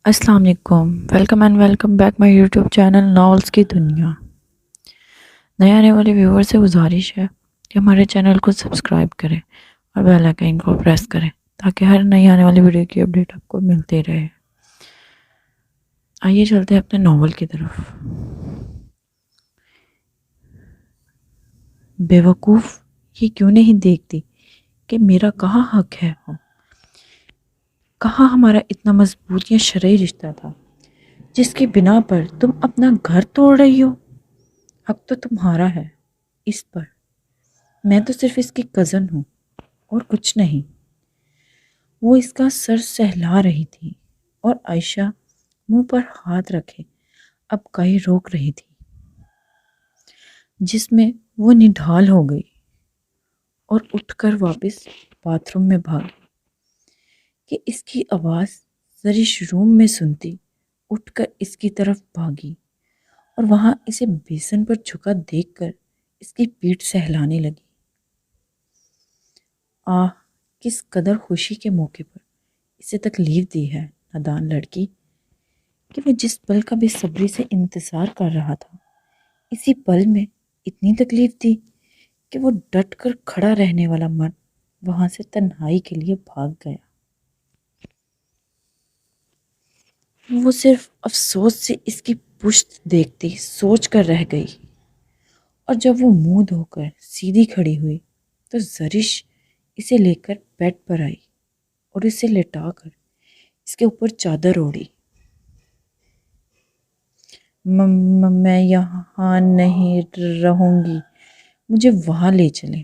السلام علیکم، welcome and welcome back my YouTube channel novels کی دنیا۔ نئے آنے والے ویور سے گزارش ہے کہ ہمارے چینل کو سبسکرائب کریں اور بیل آئیکن کو پریس کریں تاکہ ہر نئی آنے والی ویڈیو کی اپڈیٹ آپ کو ملتی رہے۔ آئیے چلتے ہیں اپنے ناول کی طرف۔ بیوقوف یہ کیوں نہیں دیکھتی کہ میرا کہاں حق ہے، کہاں ہمارا اتنا مضبوط یا شرعی رشتہ تھا جس کی بنا پر تم اپنا گھر توڑ رہی ہو۔ حق تو تمہارا ہے اس پر، میں تو صرف اس کی کزن ہوں اور کچھ نہیں۔ وہ اس کا سر سہلا رہی تھی اور عائشہ منہ پر ہاتھ رکھے اب کہیں روک رہی تھی، جس میں وہ نڈھال ہو گئی اور اٹھ کر واپس باتھ روم میں بھاگی کہ اس کی آواز زرش روم میں سنتی اٹھ کر اس کی طرف بھاگی اور وہاں اسے بیسن پر جھکا دیکھ کر اس کی پیٹھ سہلانے لگی۔ آہ، کس قدر خوشی کے موقع پر اسے تکلیف دی ہے نادان لڑکی، کہ وہ جس پل کا بے صبری سے انتظار کر رہا تھا اسی پل میں اتنی تکلیف دی کہ وہ ڈٹ کر کھڑا رہنے والا مرد وہاں سے تنہائی کے لیے بھاگ گیا۔ وہ صرف افسوس سے اس کی پشت دیکھتی سوچ کر رہ گئی، اور جب وہ منہ دھو کر سیدھی کھڑی ہوئی تو زرش اسے لے کر بیڈ پر آئی اور اسے لٹا کر اس کے اوپر چادر اوڑھی۔ میں یہاں نہیں رہوں گی، مجھے وہاں لے چلیں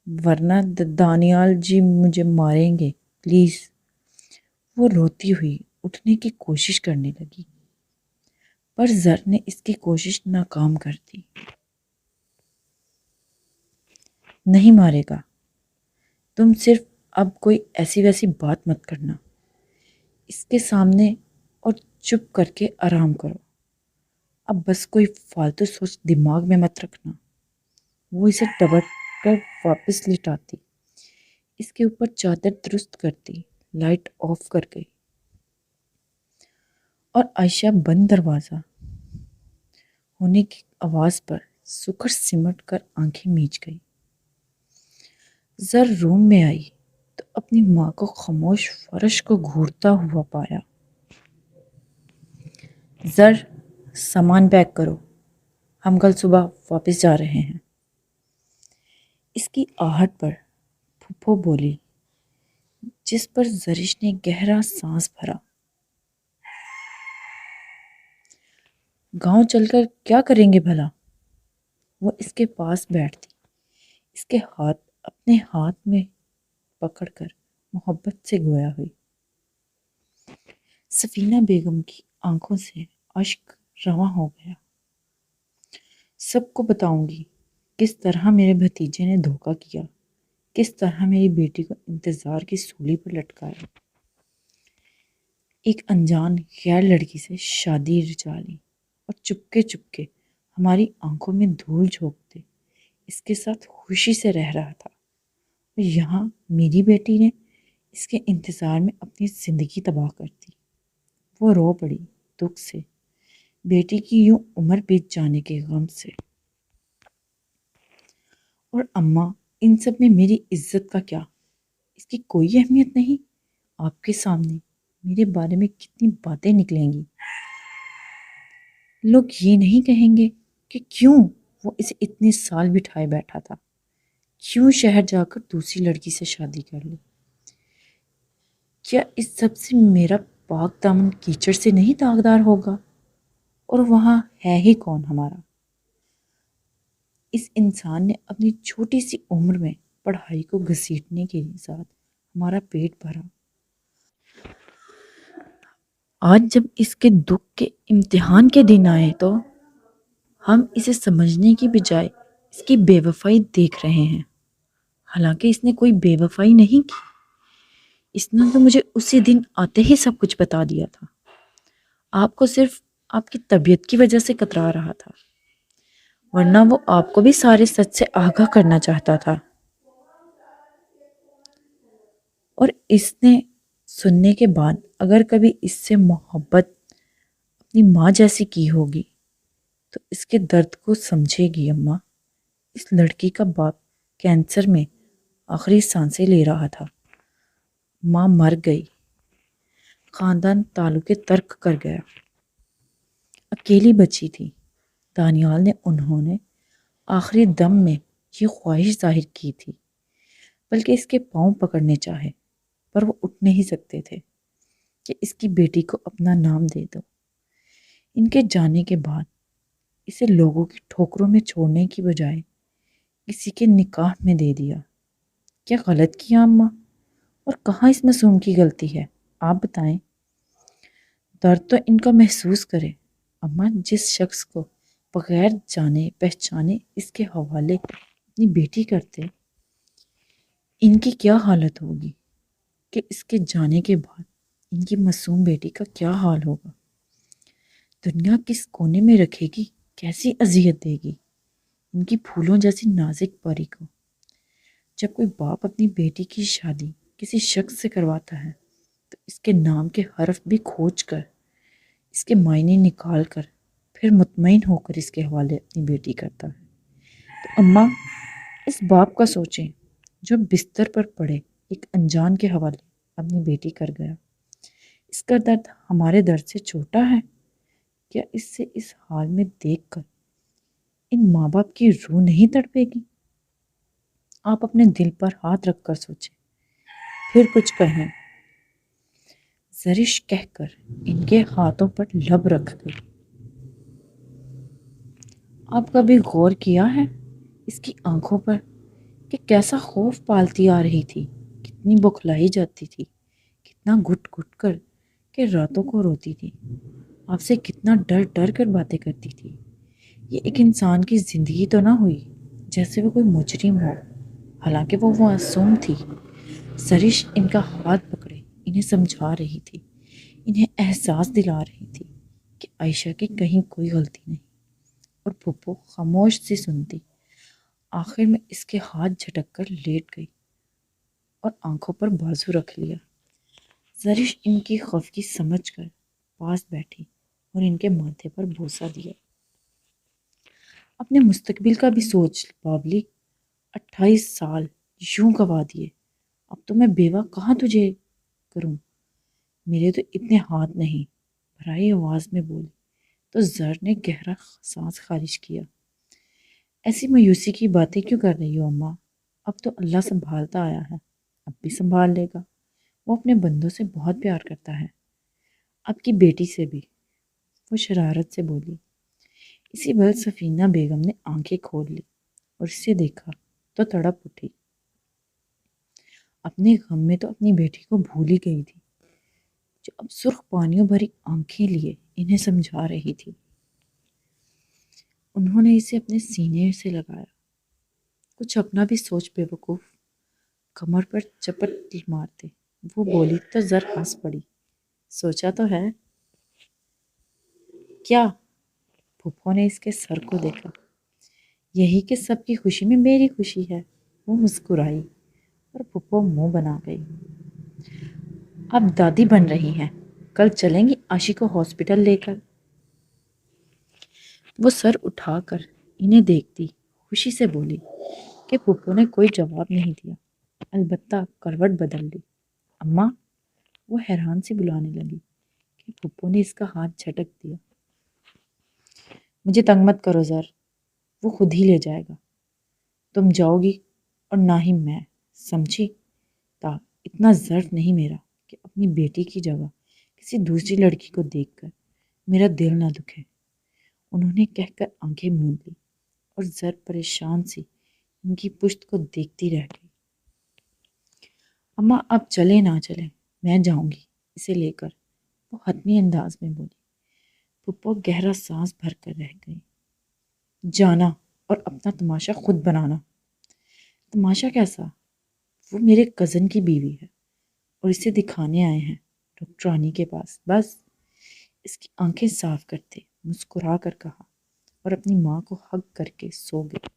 ورنہ دانیال جی مجھے ماریں گے پلیز۔ وہ روتی ہوئی اٹھنے کی کوشش کرنے لگی پر زر نے اس کی کوشش ناکام کر دی۔ نہیں مارے گا، تم صرف اب کوئی ایسی ویسی بات مت کرنا اس کے سامنے اور چپ کر کے آرام کرو۔ اب بس کوئی فالتو سوچ دماغ میں مت رکھنا۔ وہ اسے ڈبٹ کر واپس لٹاتی، اس کے اوپر چادر درست کرتی، لائٹ آف کر گئی اور عائشہ بند دروازہ ہونے کی آواز پر سکڑ سمٹ کر آنکھیں میچ گئی۔ زر روم میں آئی تو اپنی ماں کو خاموش فرش کو گھورتا ہوا پایا۔ زر، سامان پیک کرو، ہم کل صبح واپس جا رہے ہیں۔ اس کی آہٹ پر پھپھو بولی، جس پر زرش نے گہرا سانس بھرا۔ گاؤں چل کر کیا کریں گے بھلا؟ وہ اس کے پاس بیٹھتی، اس کے ہاتھ اپنے ہاتھ میں پکڑ کر محبت سے گویا ہوئی۔ سفینہ بیگم کی آنکھوں سے اشک رواں ہو گیا۔ سب کو بتاؤں گی کس طرح میرے بھتیجے نے دھوکہ کیا، کس طرح میری بیٹی کو انتظار کی سولی پر لٹکایا، ایک انجان غیر لڑکی سے شادی رچا لی اور چپکے چپکے ہماری آنکھوں میں دھول جھونکتے اس کے ساتھ خوشی سے رہ رہا تھا، اور یہاں میری بیٹی نے اس کے انتظار میں اپنی زندگی تباہ کر دی۔ وہ رو پڑی دکھ سے، بیٹی کی یوں عمر بیت جانے کے غم سے۔ اور اماں، ان سب میں میری عزت کا کیا؟ اس کی کوئی اہمیت نہیں؟ آپ کے سامنے میرے بارے میں کتنی باتیں نکلیں گی۔ لوگ یہ نہیں کہیں گے کہ کیوں وہ اسے اتنے سال بٹھائے بیٹھا تھا، کیوں شہر جا کر دوسری لڑکی سے شادی کر لی؟ کیا اس سب سے میرا پاک دامن کیچڑ سے نہیں داغدار ہوگا؟ اور وہاں ہے ہی کون ہمارا؟ اس انسان نے اپنی چھوٹی سی عمر میں پڑھائی کو گھسیٹنے کے ساتھ ہمارا پیٹ بھرا۔ آج جب اس کے دکھ کے امتحان کے دن آئے تو ہم اسے سمجھنے کی بجائے اس کی بے وفائی دیکھ رہے ہیں، حالانکہ اس نے کوئی بے وفائی نہیں کی۔ اس نے تو مجھے اسی دن آتے ہی سب کچھ بتا دیا تھا۔ آپ کو صرف آپ کی طبیعت کی وجہ سے کترا رہا تھا، ورنہ وہ آپ کو بھی سارے سچ سے آگاہ کرنا چاہتا تھا۔ اور اس نے سننے کے بعد اگر کبھی اس سے محبت اپنی ماں جیسی کی ہوگی تو اس کے درد کو سمجھے گی اماں۔ اس لڑکی کا باپ کینسر میں آخری سانسیں لے رہا تھا، ماں مر گئی، خاندان تعلقے ترک کر گیا، اکیلی بچی تھی۔ دانیال نے انہوں نے آخری دم میں یہ خواہش ظاہر کی تھی، بلکہ اس کے پاؤں پکڑنے چاہے، پر وہ اٹھ نہیں سکتے تھے کہ اس کی بیٹی کو اپنا نام دے دو۔ ان کے جانے کے بعد اسے لوگوں کی ٹھوکروں میں چھوڑنے کی بجائے کسی کے نکاح میں دے دیا۔ کیا غلط کیا اماں؟ اور کہاں اس معصوم کی غلطی ہے؟ آپ بتائیں۔ درد تو ان کا محسوس کرے اماں، جس شخص کو بغیر جانے پہچانے اس کے حوالے اپنی بیٹی کرتے، ان کی کیا حالت ہوگی کہ اس کے جانے کے بعد ان کی معصوم بیٹی کا کیا حال ہوگا؟ دنیا کس کونے میں رکھے گی، کیسی اذیت دے گی ان کی پھولوں جیسی نازک پری کو۔ جب کوئی باپ اپنی بیٹی کی شادی کسی شخص سے کرواتا ہے تو اس کے نام کے حرف بھی کھوج کر، اس کے معنی نکال کر، پھر مطمئن ہو کر اس کے حوالے اپنی بیٹی کرتا ہے۔ تو اماں، اس باپ کا سوچیں جو بستر پر پڑے ایک انجان کے حوالے اپنی بیٹی کر گیا۔ اس کا درد ہمارے درد سے چھوٹا ہے؟ کیا اس سے اس حال میں دیکھ کر ان ماں باپ کی روح نہیں تڑپے گی؟ آپ اپنے دل پر ہاتھ رکھ کر سوچیں، پھر کچھ کہیں۔ زرش کہہ کر ان کے ہاتھوں پر لب رکھ گئی۔ آپ کبھی غور کیا ہے اس کی آنکھوں پر کہ کیسا خوف پالتی آ رہی تھی، کتنی بکھلائی جاتی تھی، کتنا گھٹ گھٹ کر کہ راتوں کو روتی تھی، آپ سے کتنا ڈر ڈر کر باتیں کرتی تھی۔ یہ ایک انسان کی زندگی تو نہ ہوئی جیسے وہ کوئی مجرم ہو، حالانکہ وہ معصوم تھی۔ سرش ان کا ہاتھ پکڑے انہیں سمجھا رہی تھی، انہیں احساس دلا رہی تھی کہ عائشہ کی کہیں کوئی غلطی نہیں، اور پھپھو خاموش سی سنتی۔ آخر میں اس کے ہاتھ جھٹک کر لیٹ گئی اور آنکھوں پر بازو رکھ لیا۔ زرش ان کی خفگی سمجھ کر پاس بیٹھی اور ان کے ماتھے پر بوسہ دیا۔ اپنے مستقبل کا بھی سوچ بابلی، 28 سال یوں گوا دیے، اب تو میں بیوہ کہاں تجھے کروں؟ میرے تو اتنے ہاتھ نہیں، بھرائی آواز میں بولی تو زر نے گہرا سانس خارج کیا۔ ایسی مایوسی کی باتیں کیوں کر رہی ہو اماں؟ اب تو اللہ سنبھالتا آیا ہے، اب بھی سنبھال لے گا۔ وہ اپنے بندوں سے بہت پیار کرتا ہے، اب کی بیٹی سے بھی، وہ شرارت سے بولی۔ اسی بل سفینہ بیگم نے آنکھیں کھول لی اور اسے دیکھا تو تڑپ اٹھی۔ اپنے غم میں تو اپنی بیٹی کو بھول ہی گئی تھی، جو اب سرخ پانیوں بھری آنکھیں لیے انہیں سمجھا رہی تھی۔ انہوں نے اسے اپنے سینے سے لگایا، کچھ اپنا بھی سوچ بے وقوف، کمر پر چپٹ مارتے وہ بولی تو زر ہنس پڑی۔ سوچا تو ہے کیا؟ پھپھو نے اس کے سر کو دیکھا۔ یہی کہ سب کی خوشی میں میری خوشی ہے۔ وہ مسکرائی اور پھپھو منہ بنا گئی۔ اب دادی بن رہی ہیں، کل چلیں گی آشی کو ہاسپٹل لے کر؟ وہ سر اٹھا کر انہیں دیکھتی خوشی سے بولی کہ پھپھو نے کوئی جواب نہیں دیا، البتہ کروٹ بدل لی۔ اماں، وہ حیران سے بلانے لگی کہ پھپھو نے اس کا ہاتھ جھٹک دیا۔ مجھے تنگ مت کرو زر، وہ خود ہی لے جائے گا، تم جاؤ گی اور نہ ہی میں، سمجھی؟ تا اتنا ظرف نہیں میرا کہ اپنی بیٹی کی جگہ کسی دوسری لڑکی کو دیکھ کر میرا دل نہ دکھے۔ انہوں نے کہہ کر آنکھیں موند لی اور زر پریشان سی ان کی پشت کو دیکھتی رہ گئی۔ اماں اب چلے نہ چلے، میں جاؤں گی اسے لے کر، وہ حتمی انداز میں بولی۔ پھپھو گہرا سانس بھر کر رہ گئی۔ جانا اور اپنا تماشا خود بنانا۔ تماشا کیسا؟ وہ میرے کزن کی بیوی ہے اور اسے دکھانے آئے ہیں ڈاکٹرانی کے پاس، بس۔ اس کی آنکھیں صاف کرتے مسکرا کر کہا اور اپنی ماں کو ہگ کر کے سو گئے۔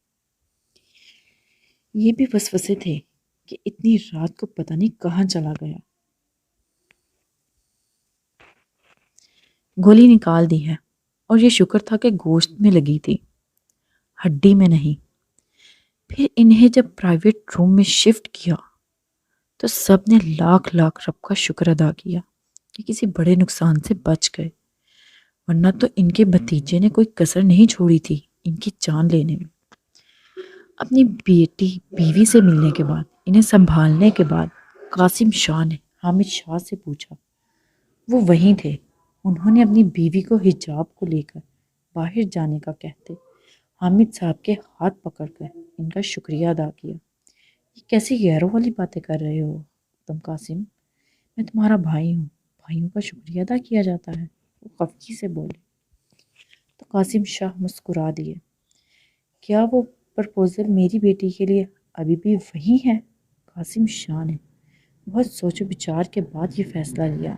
یہ بھی وسوسے تھے کہ اتنی رات کو پتہ نہیں کہاں چلا گیا۔ گولی نکال دی ہے، اور یہ شکر تھا کہ گوشت میں لگی تھی، ہڈی میں نہیں۔ پھر انہیں جب پرائیویٹ روم میں شفٹ کیا تو سب نے لاکھ لاکھ رب کا شکر ادا کیا کہ کسی بڑے نقصان سے بچ گئے، ورنہ تو ان کے بھتیجے نے کوئی کسر نہیں چھوڑی تھی ان کی جان لینے میں۔ اپنی بیٹی بیوی سے ملنے کے بعد، انہیں سنبھالنے کے بعد، قاسم شاہ نے حامد شاہ سے پوچھا۔ وہ وہیں تھے۔ انہوں نے اپنی بیوی کو حجاب کو لے کر باہر جانے کا کہتے حامد صاحب کے ہاتھ پکڑ کر ان کا شکریہ ادا کیا۔ یہ کیسی غیروں والی باتیں کر رہے ہو تم قاسم؟ میں تمہارا بھائی ہوں، بھائیوں کا شکریہ ادا کیا جاتا ہے، وہ خفگی سے بولے۔ تو قاسم شاہ مسکرا دیے۔ کیا وہ پرپوزل میری بیٹی کے لیے ابھی بھی وہی ہے؟ قاسم شاہ نے بہت سوچ و بچار کے بعد یہ فیصلہ لیا۔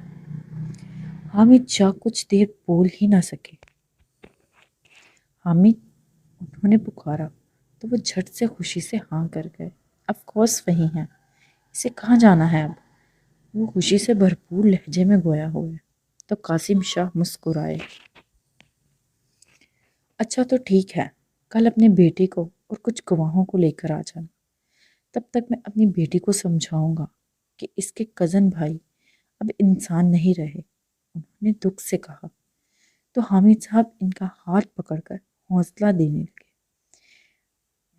حامد شاہ کچھ دیر بول ہی نہ سکے۔ حامد، انہوں نے پکارا تو وہ جھٹ سے خوشی سے ہاں کر گئے۔ آف کورس وہی ہیں، اسے کہاں جانا ہے اب؟ وہ خوشی سے بھرپور لہجے میں گویا ہوئے۔ تو قاسم شاہ مسکرائے۔ اچھا تو ٹھیک ہے، کل اپنے بیٹے کو اور کچھ گواہوں کو لے کر آ جانا۔ تب تک میں اپنی بیٹی کو سمجھاؤں گا کہ اس کے کزن بھائی اب انسان نہیں رہے، انہوں نے دکھ سے کہا۔ تو حامد صاحب ان کا ہاتھ پکڑ کر حوصلہ دینے لگے۔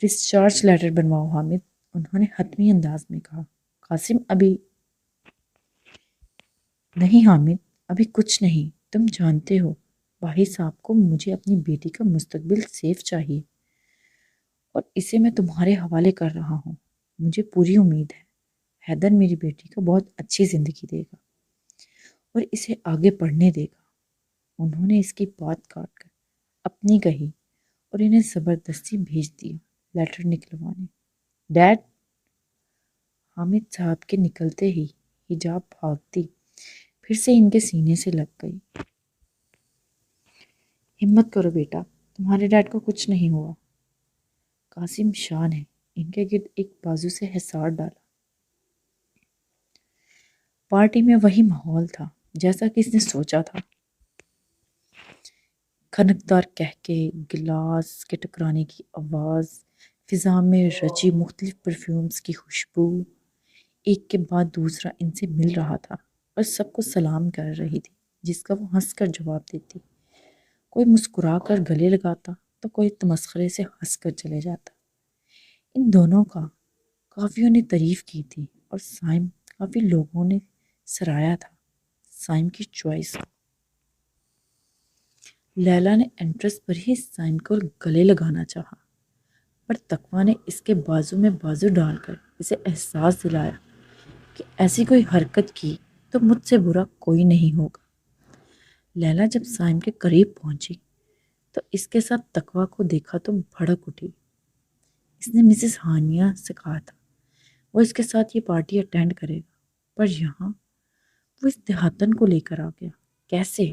ڈسچارج لیٹر بنواؤ حامد، انہوں نے حتمی انداز میں کہا۔ قاسم ابھی نہیں حامد، ابھی کچھ نہیں، تم جانتے ہو بھائی صاحب کو مجھے اپنی بیٹی کا مستقبل سیف چاہیے، اور اسے میں تمہارے حوالے کر رہا ہوں۔ مجھے پوری امید ہے حیدر میری بیٹی کو بہت اچھی زندگی دے گا اور اسے آگے پڑھنے دے گا۔ انہوں نے اس کی بات کاٹ کر اپنی کہی اور انہیں زبردستی بھیج دیا لیٹر نکلوانے۔ ڈیڈ! حامد صاحب کے نکلتے ہی حجاب بھاگتی پھر سے ان کے سینے سے لگ گئی۔ ہمت کرو بیٹا، تمہارے ڈیڈ کو کچھ نہیں ہوا۔ قاسم شاہ نے ان کے گرد ایک بازو سے حصار ڈالا۔ پارٹی میں وہی ماحول تھا جیسا کہ اس نے سوچا تھا۔ کھنکدار کہکے، گلاس کے ٹکرانے کی آواز، فضا میں رچی مختلف پرفیومز کی خوشبو، ایک کے بعد دوسرا ان سے مل رہا تھا اور سب کو سلام کر رہی تھی جس کا وہ ہنس کر جواب دیتی۔ کوئی مسکرا کر گلے لگاتا تو کوئی تمسخرے سے ہنس کر چلے جاتا۔ ان دونوں کا کافیوں نے تعریف کی تھی اور سائم کافی لوگوں نے سراہا تھا سائم کی چوائس کو۔ لیلا نے انٹرسٹ پر ہی سائم کو گلے لگانا چاہا، پر تقویٰ نے اس کے بازو میں بازو ڈال کر اسے احساس دلایا کہ ایسی کوئی حرکت کی تو مجھ سے برا کوئی نہیں ہوگا۔ لیلا جب سائم کے قریب پہنچی تو اس کے ساتھ تقویٰ کو دیکھا تو بھڑک اٹھی۔ اس نے مسز ہانیہ سے کہا تھا وہ اس کے ساتھ یہ پارٹی اٹینڈ کرے گا، پر یہاں وہ اس دیہاتن کو لے کر آ گیا۔ کیسے؟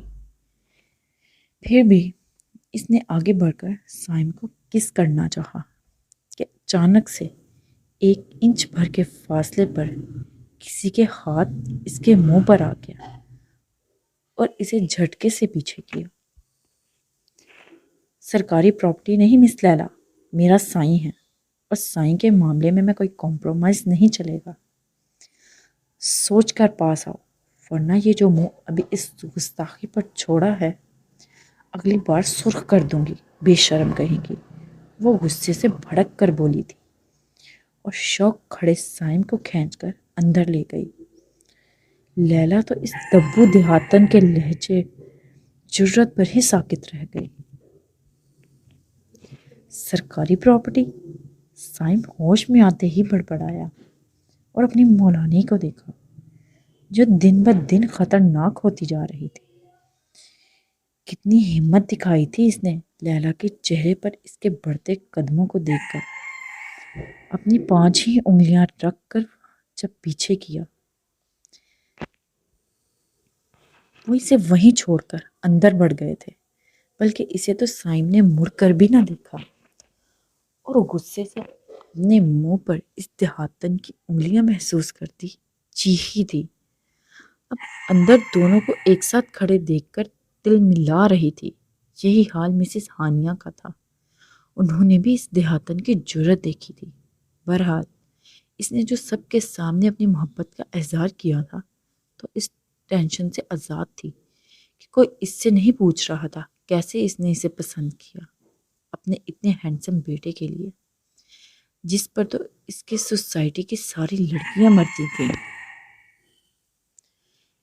پھر بھی اس نے آگے بڑھ کر سائم کو کس کرنا چاہا کہ اچانک سے 1 انچ بھر کے فاصلے پر کسی کے ہاتھ اس کے منہ پر آ گیا اور اسے جھٹکے سے پیچھے کیا۔ سرکاری پراپرٹی نہیں مس لیلا، میرا سائیں ہے، اور سائیں کے معاملے میں کوئی کمپرومائز نہیں چلے گا۔ سوچ کر پاس آؤ، ورنہ یہ جو منہ ابھی اس گستاخی پر چھوڑا ہے اگلی بار سرخ کر دوں گی، بے شرم کہیں گی۔ وہ غصے سے بھڑک کر بولی تھی اور شوق کھڑے سائم کو کھینچ کر اندر لے گئی۔ لیلا تو اس دبو دیہاتن کے لہجے جرت پر ہی ساکت رہ گئی۔ سرکاری پراپرٹی؟ سائم ہوش میں آتے ہی بڑبڑایا اور اپنی مولانی کو دیکھا جو دن بہ دن خطرناک ہوتی جا رہی تھی۔ کتنی ہمت دکھائی تھی اس نے لیلا کے چہرے پر اس کے بڑھتے قدموں کو دیکھ کر۔ اپنی 5 ہی انگلیاں رکھ کر جب پیچھے کیا، وہ اسے وہیں چھوڑ کر اندر بڑھ گئے تھے، بلکہ اسے تو سائم نے مڑ کر بھی نہ دیکھا اور غصے سے اپنے منہ پر اس دیہاتن کی انگلیاں محسوس کرتی چیخی تھی۔ اب اندر دونوں کو ایک ساتھ کھڑے دیکھ کر دل ملا رہی تھی۔ یہی حال مسز ہانیہ کا تھا۔ انہوں نے بھی اس دیہاتن کی جرت دیکھی تھی۔ بہرحال اس نے جو سب کے سامنے اپنی محبت کا اظہار کیا تھا تو اس ٹینشن سے آزاد تھی کہ کوئی اس سے نہیں پوچھ رہا تھا کیسے اس نے اسے پسند کیا، اپنے اتنے ہینڈسم بیٹے کے لیے جس پر تو اس کے سوسائٹی کی ساری لڑکیاں مرتی تھیں۔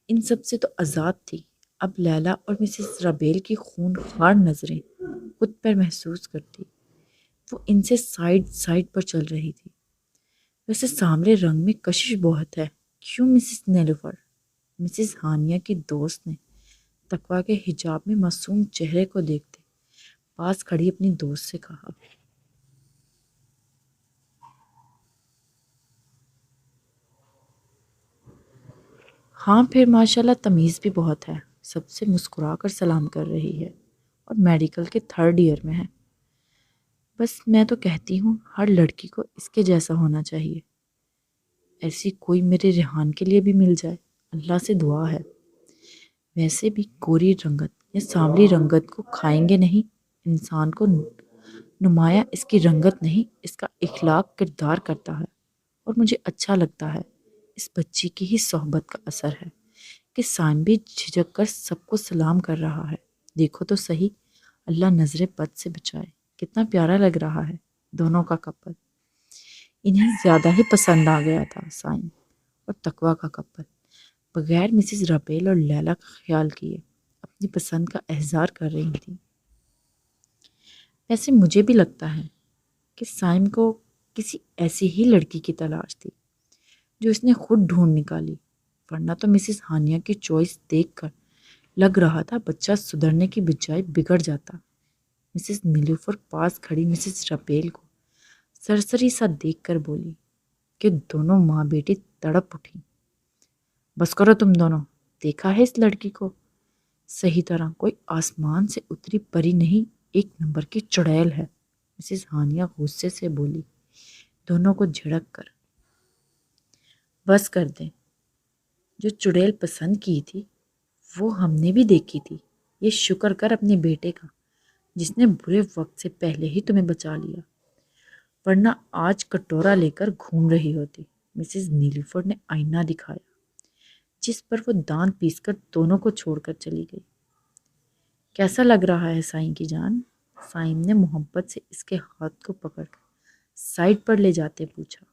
ان سب سے تو آزاد تھی۔ اب لیلا اور مسز رابیل کی خون خوار نظریں خود پر محسوس کرتی۔ وہ ان سے سائیڈ پر چل رہی تھی۔ ویسے سامرے رنگ میں کشش بہت ہے، کیوں مسز نیلوفر؟ مسز ہانیہ کی دوست نے تقویٰ کے حجاب میں معصوم چہرے کو دیکھتے پاس کھڑی اپنی دوست سے کہا۔ ہاں پھر ماشاءاللہ تمیز بھی بہت ہے، سب سے مسکرا کر سلام کر رہی ہے اور میڈیکل کے 3rd ایئر میں ہے۔ بس میں تو کہتی ہوں ہر لڑکی کو اس کے جیسا ہونا چاہیے۔ ایسی کوئی میرے ریحان کے لیے بھی مل جائے، اللہ سے دعا ہے۔ ویسے بھی گوری رنگت یا سانولی رنگت کو کھائیں گے نہیں، انسان کو نمایاں اس کی رنگت نہیں اس کا اخلاق کردار کرتا ہے۔ اور مجھے اچھا لگتا ہے اس بچی کی ہی صحبت کا اثر ہے کہ سائم بھی جھجک کر سب کو سلام کر رہا ہے۔ دیکھو تو صحیح، اللہ نظر بد سے بچائے، کتنا پیارا لگ رہا ہے دونوں کا کپل۔ انہیں زیادہ ہی پسند آ گیا تھا سائم اور تقویٰ کا کپل۔ بغیر مسز رابیل اور لیلا کا خیال کیے اپنی پسند کا اظہار کر رہی تھی۔ ویسے مجھے بھی لگتا ہے کہ سائم کو کسی ایسی ہی لڑکی کی تلاش تھی جو اس نے خود ڈھونڈ نکالی، ورنہ تو مسز ہانیہ کی چوائس دیکھ کر لگ رہا تھا بچہ سدھرنے کی بجائے بگڑ جاتا۔ مسز نیلوفر پاس کھڑی مسز رابیل کو سرسری سا دیکھ کر بولی کہ دونوں ماں بیٹی تڑپ اٹھی۔ بس کرو تم دونوں، دیکھا ہے اس لڑکی کو؟ صحیح طرح کوئی آسمان سے اتری پری نہیں، ایک نمبر کی چڑیل ہے، مسز ہانیہ غصے سے بولی دونوں کو جھڑک کر۔ بس کر دیں، جو چڑیل پسند کی تھی وہ ہم نے بھی دیکھی تھی۔ یہ شکر کر اپنے بیٹے کا جس نے برے وقت سے پہلے ہی تمہیں بچا لیا، ورنہ آج کٹورا لے کر گھوم رہی ہوتی۔ مسز نیلوفر نے آئینہ دکھایا جس پر وہ دانت پیس کر دونوں کو چھوڑ کر چلی گئی۔ کیسا لگ رہا ہے سائیں کی جان؟ سائم نے محبت سے اس کے ہاتھ کو پکڑ کر سائڈ پر لے جاتے پوچھا۔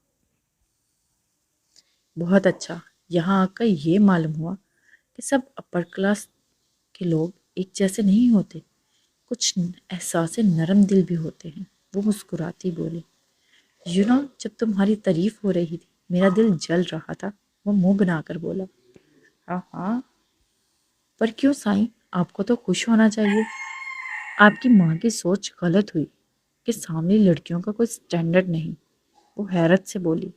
بہت اچھا، یہاں آ کر یہ معلوم ہوا کہ سب اپر کلاس کے لوگ ایک جیسے نہیں ہوتے، کچھ احساس نرم دل بھی ہوتے ہیں۔ وہ مسکراتی بولی، جب تمہاری تعریف ہو رہی تھی میرا دل جل رہا تھا۔ وہ منہ بنا کر بولا، ہاں ہاں، پر کیوں سائیں، آپ کو تو خوش ہونا چاہیے۔ آپ کی ماں کی سوچ غلط ہوئی کہ سامنے لڑکیوں کا کوئی سٹینڈرڈ نہیں۔ وہ حیرت سے بولی،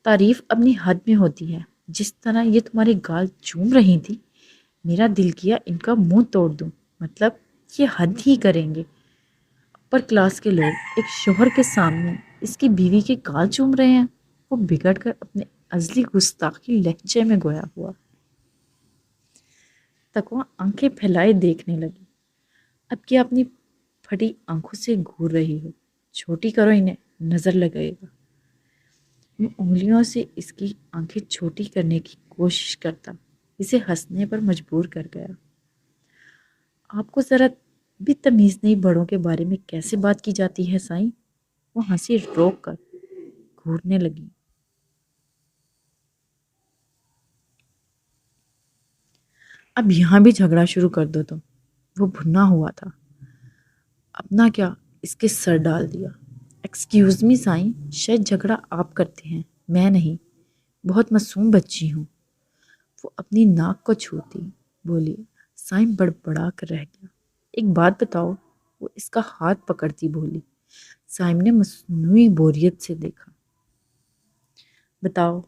تعریف اپنی حد میں ہوتی ہے۔ جس طرح یہ تمہاری گال چوم رہی تھی میرا دل کیا ان کا منہ توڑ دوں، مطلب یہ حد ہی کریں گے۔ اپر کلاس کے لوگ ایک شوہر کے سامنے اس کی بیوی کے گال چوم رہے ہیں۔ وہ بگڑ کر اپنے ازلی گستاخی لہجے میں گویا ہوا۔ تقویٰ آنکھیں پھیلائے دیکھنے لگی۔ اب کیا اپنی پھٹی آنکھوں سے گھور رہی ہو؟ چھوٹی کرو انہیں، نظر لگے گا۔ وہ انگلیوں سے اس کی آنکھیں چھوٹی کرنے کی کوشش کرتا اسے ہنسنے پر مجبور کر گیا۔ آپ کو ذرا بھی تمیز نہیں بڑوں کے بارے میں کیسے بات کی جاتی ہے سائیں؟ وہ ہنسی روک کر گھورنے لگی۔ اب یہاں بھی جھگڑا شروع کر دو تم۔ وہ بھنا ہوا تھا، اپنا کیا اس کے سر ڈال دیا۔ ایکسکیوز می سائیں، شاید جھگڑا آپ کرتے ہیں، میں نہیں، بہت معصوم بچی ہوں۔ وہ اپنی ناک کو چھوتی بولی۔ سائیں بڑبڑا کر رہ گیا۔ ایک بات بتاؤ، وہ اس کا ہاتھ پکڑتی بولی۔ سائم نے مصنوعی بوریت سے دیکھا۔ بتاؤ،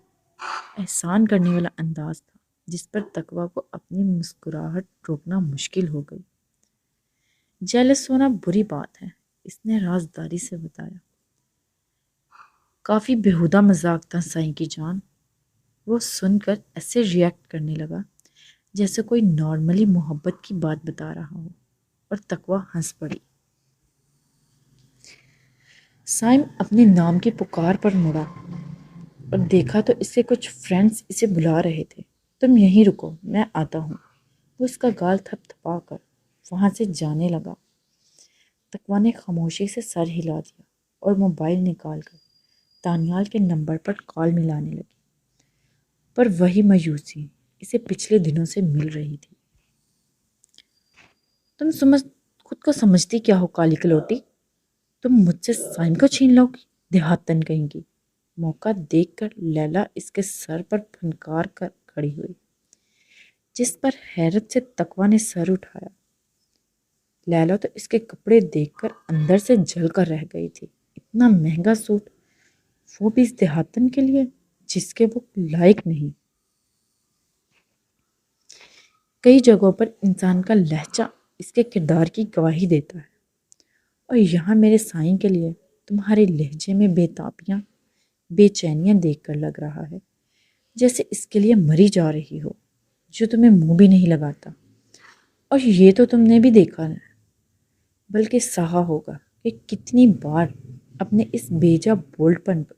احسان کرنے والا انداز تھا جس پر تقویٰ کو اپنی مسکراہٹ روکنا مشکل ہو گئی۔ جیلس ہونا بری بات ہے، اس نے رازداری سے بتایا۔ کافی بیہودہ مذاق تھا سائیں کی جان۔ وہ سن کر ایسے ریئیکٹ کرنے لگا جیسے کوئی نارملی محبت کی بات بتا رہا ہو، اور تقویٰ ہنس پڑی۔ سائم اپنے نام کی پکار پر مڑا اور دیکھا تو اس کے کچھ فرینڈز اسے بلا رہے تھے۔ تم یہیں رکو، میں آتا ہوں۔ وہ اس کا گال تھپ تھپا کر وہاں سے جانے لگا۔ تقویٰ نے خاموشی سے سر ہلا دیا اور موبائل نکال کر دانیال کے نمبر پر کال ملانے لگی، پر وہی مایوسی اسے پچھلے دنوں سے مل رہی تھی۔ تم خود کو سمجھتی کیا ہو کالی کلوٹی؟ تم مجھ سے سائم کو چھین لو گی، دیہاتن کہیں گی۔ موقع دیکھ کر لیلا اس کے سر پر پھنکار کر کھڑی ہوئی، جس پر حیرت سے تقویٰ نے سر اٹھایا۔ لیلا تو اس کے کپڑے دیکھ کر اندر سے جل کر رہ گئی تھی۔ اتنا مہنگا سوٹ، وہ بھی اس دیہاتن کے لیے جس کے وہ لائق نہیں۔ کئی جگہوں پر انسان کا لہجہ اس کے کردار کی گواہی دیتا ہے، اور یہاں میرے سائیں کے لیے تمہارے لہجے میں بے تابیاں، بے چینیاں دیکھ کر لگ رہا ہے جیسے اس کے لیے مری جا رہی ہو، جو تمہیں منہ بھی نہیں لگاتا۔ اور یہ تو تم نے بھی دیکھا ہے، بلکہ سہا ہوگا کہ کتنی بار اپنے اس بیجا بولڈ پن پر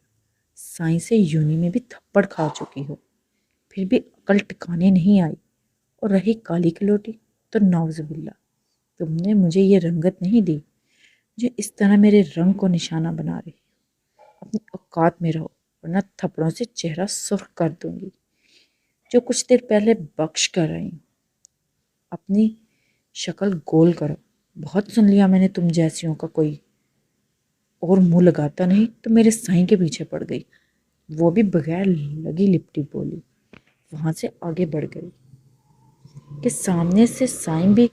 سائیں سے یونی میں بھی تھپڑ کھا چکی ہو، پھر بھی عقل ٹکانے نہیں آئی۔ اور رہی کالی کلوٹی، تو نعوذ باللہ، تم نے مجھے یہ رنگت نہیں دی جو اس طرح میرے رنگ کو نشانہ بنا رہی ہو۔ اپنی اوقات میں رہو، ورنہ تھپڑوں سے چہرہ سرخ کر دوں گی، جو کچھ دیر پہلے بخش کر رہی ہوں۔ اپنی شکل گول کرو، بہت سن لیا میں نے تم جیسیوں کا، کوئی اور منہ لگاتا نہیں تو میرے سائیں کے پیچھے پڑ گئی۔ وہ بھی بغیر لگی لپٹی بولی، وہاں سے آگے بڑھ گئی کہ سامنے سے سائیں بھی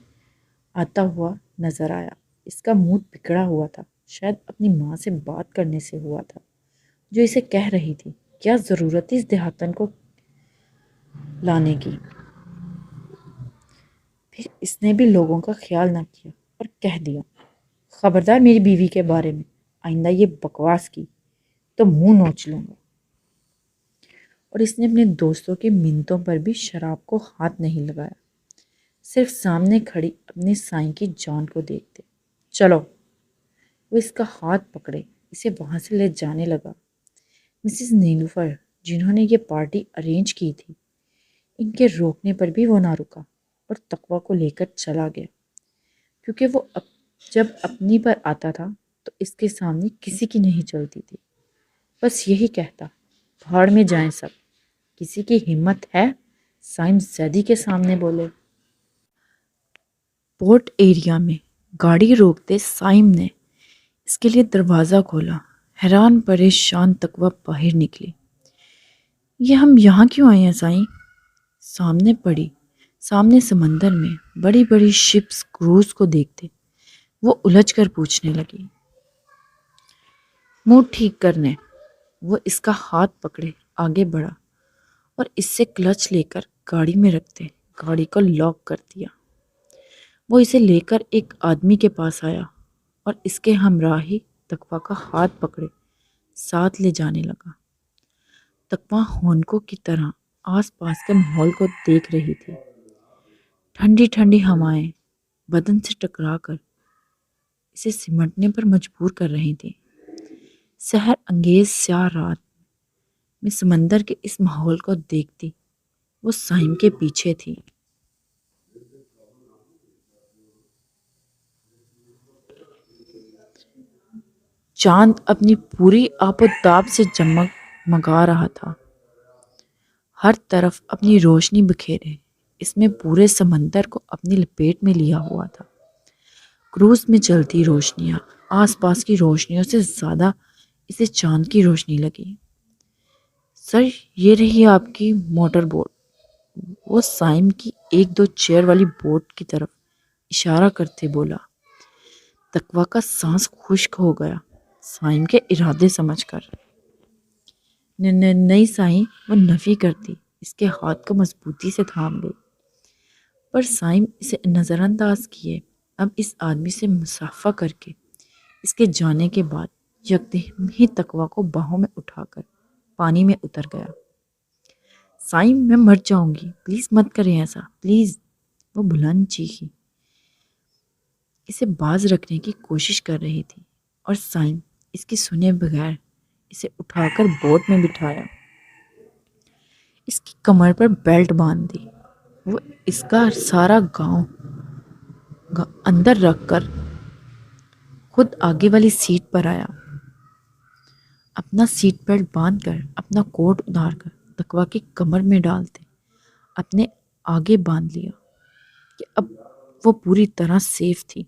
آتا ہوا نظر آیا۔ اس کا منہ بگڑا ہوا تھا، شاید اپنی ماں سے بات کرنے سے ہوا تھا، جو اسے کہہ رہی تھی کیا ضرورت تھی اس دیہاتن کو لانے کی۔ پھر اس نے بھی لوگوں کا خیال نہ کیا اور کہہ دیا، خبردار میری بیوی کے بارے میں آئندہ یہ بکواس کی تو منہ نوچ لوں گا۔ اور اس نے اپنے دوستوں کی منتوں پر بھی شراب کو ہاتھ نہیں لگایا، صرف سامنے کھڑی اپنے سائیں کی جان کو دیکھتے۔ چلو، وہ اس کا ہاتھ پکڑے اسے وہاں سے لے جانے لگا۔ مسز نیلوفر، جنہوں نے یہ پارٹی ارینج کی تھی، ان کے روکنے پر بھی وہ نہ رکا اور تقویٰ کو لے کر چلا گیا، کیونکہ وہ جب اپنی پر آتا تھا تو اس کے سامنے کسی کی نہیں چلتی تھی۔ بس یہی کہتا، بھاڑ میں جائیں سب، کسی کی ہمت ہے سائم زیدی کے سامنے بولے۔ پورٹ ایریا میں گاڑی روکتے سائم نے اس کے لیے دروازہ کھولا۔ حیران پریشان تقویٰ باہر نکلی۔ یہ ہم یہاں کیوں آئے ہیں سائیں؟ سامنے سمندر میں بڑی بڑی شپس کروز کو دیکھتے وہ الجھ کر پوچھنے لگی۔ منہ ٹھیک کرنے۔ وہ اس کا ہاتھ پکڑے آگے بڑھا اور اس سے کلچ لے کر گاڑی میں رکھتے گاڑی کو لاک کر دیا۔ وہ اسے لے کر ایک آدمی کے پاس آیا اور اس کے ہمراہ ہی تقویٰ کا ہاتھ پکڑے ساتھ لے جانے لگا۔ تقویٰ ہونکوں کی طرح آس پاس کے ماحول کو دیکھ رہی تھی۔ ٹھنڈی ٹھنڈی ہوائیں بدن سے ٹکرا کر اسے سمٹنے پر مجبور کر رہی تھی۔ سحر انگیز سیاہ رات میں سمندر کے اس ماحول کو دیکھتی وہ سائم کے پیچھے تھی۔ چاند اپنی پوری آب و تاب سے جگمگا رہا تھا، ہر طرف اپنی روشنی بکھیرے اس میں پورے سمندر کو اپنی لپیٹ میں لیا ہوا تھا۔ کروز میں چلتی روشنیاں آس پاس کی روشنیوں سے زیادہ اسے چاند کی روشنی لگی۔ سر، یہ رہی آپ کی موٹر بوٹ۔ وہ سائم کی ایک دو چیئر والی بوٹ کی طرف اشارہ کرتے بولا۔ تقویٰ کا سانس خشک ہو گیا سائم کے ارادے سمجھ کر۔ نہیں سائیں، وہ نفی کرتی اس کے ہاتھ کو مضبوطی سے تھام گئی، پر سائم اسے نظر انداز کیے۔ اب اس آدمی سے مصافحہ کر کے اس کے جانے کے بعد یکدم ہی تقویٰ کو باہوں میں اٹھا کر پانی میں اتر گیا۔ سائم میں مر جاؤں گی، پلیز مت کریں ایسا، پلیز۔ وہ بلند چیخی، اسے باز رکھنے کی کوشش کر رہی تھی، اور سائم اس کی سنے بغیر اسے اٹھا کر بوٹ میں بٹھایا، اس کی کمر پر بیلٹ باندھ دی۔ وہ اس کا سارا گاؤں اندر رکھ کر خود آگے والی سیٹ پر آیا، اپنا سیٹ بیلٹ باندھ کر اپنا کوٹ اتار کر تقویٰ کی کمر میں ڈالتے اپنے آگے باندھ لیا کہ اب وہ پوری طرح سیف تھی۔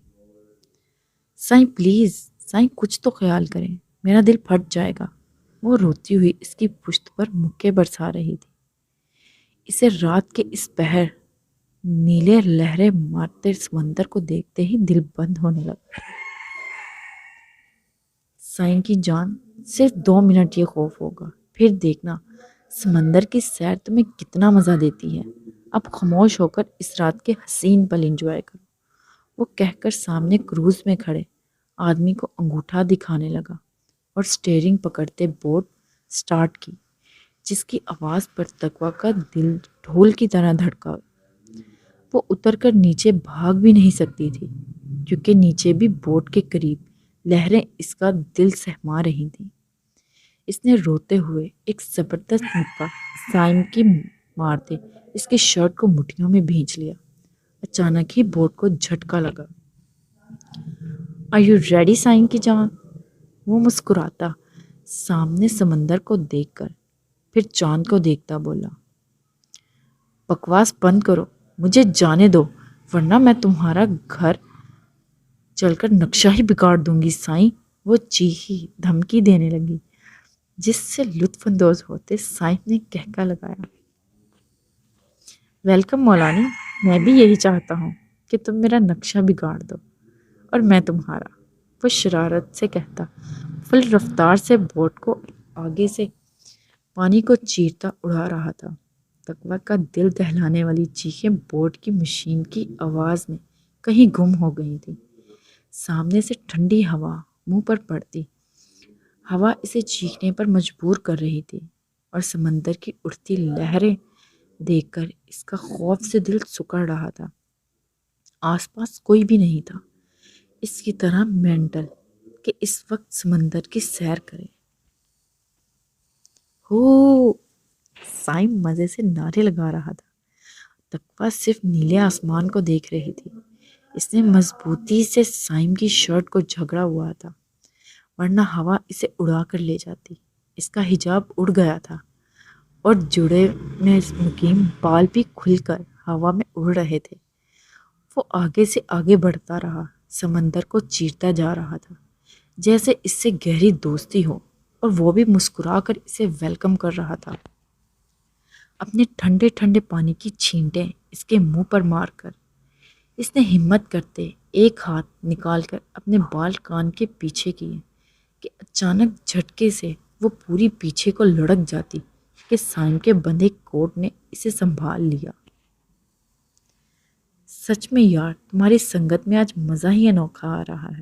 سائیں پلیز، سائیں کچھ تو خیال کریں، میرا دل پھٹ جائے گا۔ وہ روتی ہوئی اس کی پشت پر مکے برسا رہی تھی۔ اسے رات کے اس پہر نیلے لہریں مارتے سمندر کو دیکھتے ہی دل بند ہونے لگا۔ سائیں کی جان، صرف 2 منٹ یہ خوف ہوگا، پھر دیکھنا سمندر کی سیر تمہیں کتنا مزہ دیتی ہے۔ اب خاموش ہو کر اس رات کے حسین پل انجوائے کرو۔ وہ کہہ کر سامنے کروز میں کھڑے آدمی کو انگوٹھا دکھانے لگا اور سٹیئرنگ پکڑتے بوٹ سٹارٹ کی، جس کی آواز پر تقویٰ کا دل ڈھول کی طرح دھڑکا۔ وہ اتر کر نیچے بھاگ بھی نہیں سکتی تھی، کیونکہ نیچے بھی بوٹ کے قریب لہریں اس کا دل سہما رہی تھیں۔ اس نے روتے ہوئے ایک زبردست مکہ سائم کی مارتے اس کی شرٹ کو مٹھیوں میں بھینچ لیا۔ اچانک ہی بوٹ کو جھٹکا لگا۔ "Are you ready سائم کی جان؟" وہ مسکراتا سامنے سمندر کو دیکھ کر پھر چاند کو دیکھتا بولا، "بکواس بند کرو، مجھے جانے دو، ورنہ میں تمہارا گھر چل کر نقشہ ہی بگاڑ دوں گی سائیں۔ وہ چیخی، دھمکی دینے لگی، جس سے لطف اندوز ہوتے سائم نے کہکا لگایا، "ویلکم مولانی، میں بھی یہی چاہتا ہوں کہ تم میرا نقشہ بگاڑ دو اور میں تمہارا"۔ وہ شرارت سے کہتا فل رفتار سے بوٹ کو آگے سے پانی کو چیرتا اڑا رہا تھا۔ تقویٰ کا دل دہلانے والی چیخیں بوٹ کی مشین کی آواز میں کہیں گم ہو گئی تھی۔ سامنے سے ٹھنڈی ہوا منہ پر پڑتی، ہوا اسے چیخنے پر مجبور کر رہی تھی، اور سمندر کی اٹھتی لہریں دیکھ کر اس کا خوف سے دل سکڑ رہا تھا۔ آس پاس کوئی بھی نہیں تھا اس کی طرح مینٹل کہ اس وقت سمندر کی سیر کرے۔ ہو! سائم مزے سے نعرے لگا رہا تھا۔ تقویٰ صرف نیلے آسمان کو دیکھ رہی تھی۔ اس نے مضبوطی سے سائم کی شرٹ کو جھگڑا ہوا تھا، ورنہ ہوا اسے اڑا کر لے جاتی۔ اس کا حجاب اڑ گیا تھا اور جڑے میں مقیم بال بھی کھل کر ہوا میں اڑ رہے تھے۔ وہ آگے سے آگے بڑھتا رہا، سمندر کو چیرتا جا رہا تھا جیسے اس سے گہری دوستی ہو، اور وہ بھی مسکرا کر اسے ویلکم کر رہا تھا، اپنے ٹھنڈے ٹھنڈے پانی کی چھینٹیں اس کے منہ پر مار کر۔ اس نے ہمت کرتے ایک ہاتھ نکال کر اپنے بال کان کے پیچھے کیے کہ اچانک جھٹکے سے وہ پوری پیچھے کو لڑک جاتی کہ سائم کے بندھے کوٹ نے اسے سنبھال لیا۔ سچ میں یار، تمہاری سنگت میں آج مزہ ہی انوکھا آ رہا ہے۔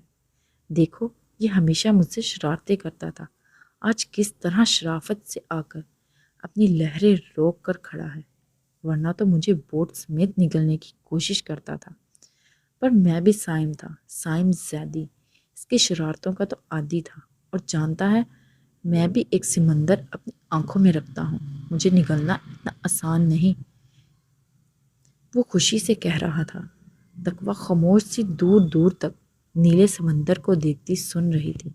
دیکھو، یہ ہمیشہ مجھ سے شرارتیں کرتا تھا، آج کس طرح شرافت سے آ کر اپنی لہریں روک کر کھڑا ہے، ورنہ تو مجھے بوٹ سمیت نگلنے کی کوشش کرتا تھا۔ پر میں بھی سائم تھا، سائم زیدی، اس کی شرارتوں کا تو عادی تھا، اور جانتا ہے میں بھی ایک سمندر اپنی آنکھوں میں رکھتا ہوں، مجھے نگلنا اتنا آسان نہیں۔ وہ خوشی سے کہہ رہا تھا۔ تقویٰ خاموش سی دور دور تک نیلے سمندر کو دیکھتی سن رہی تھی۔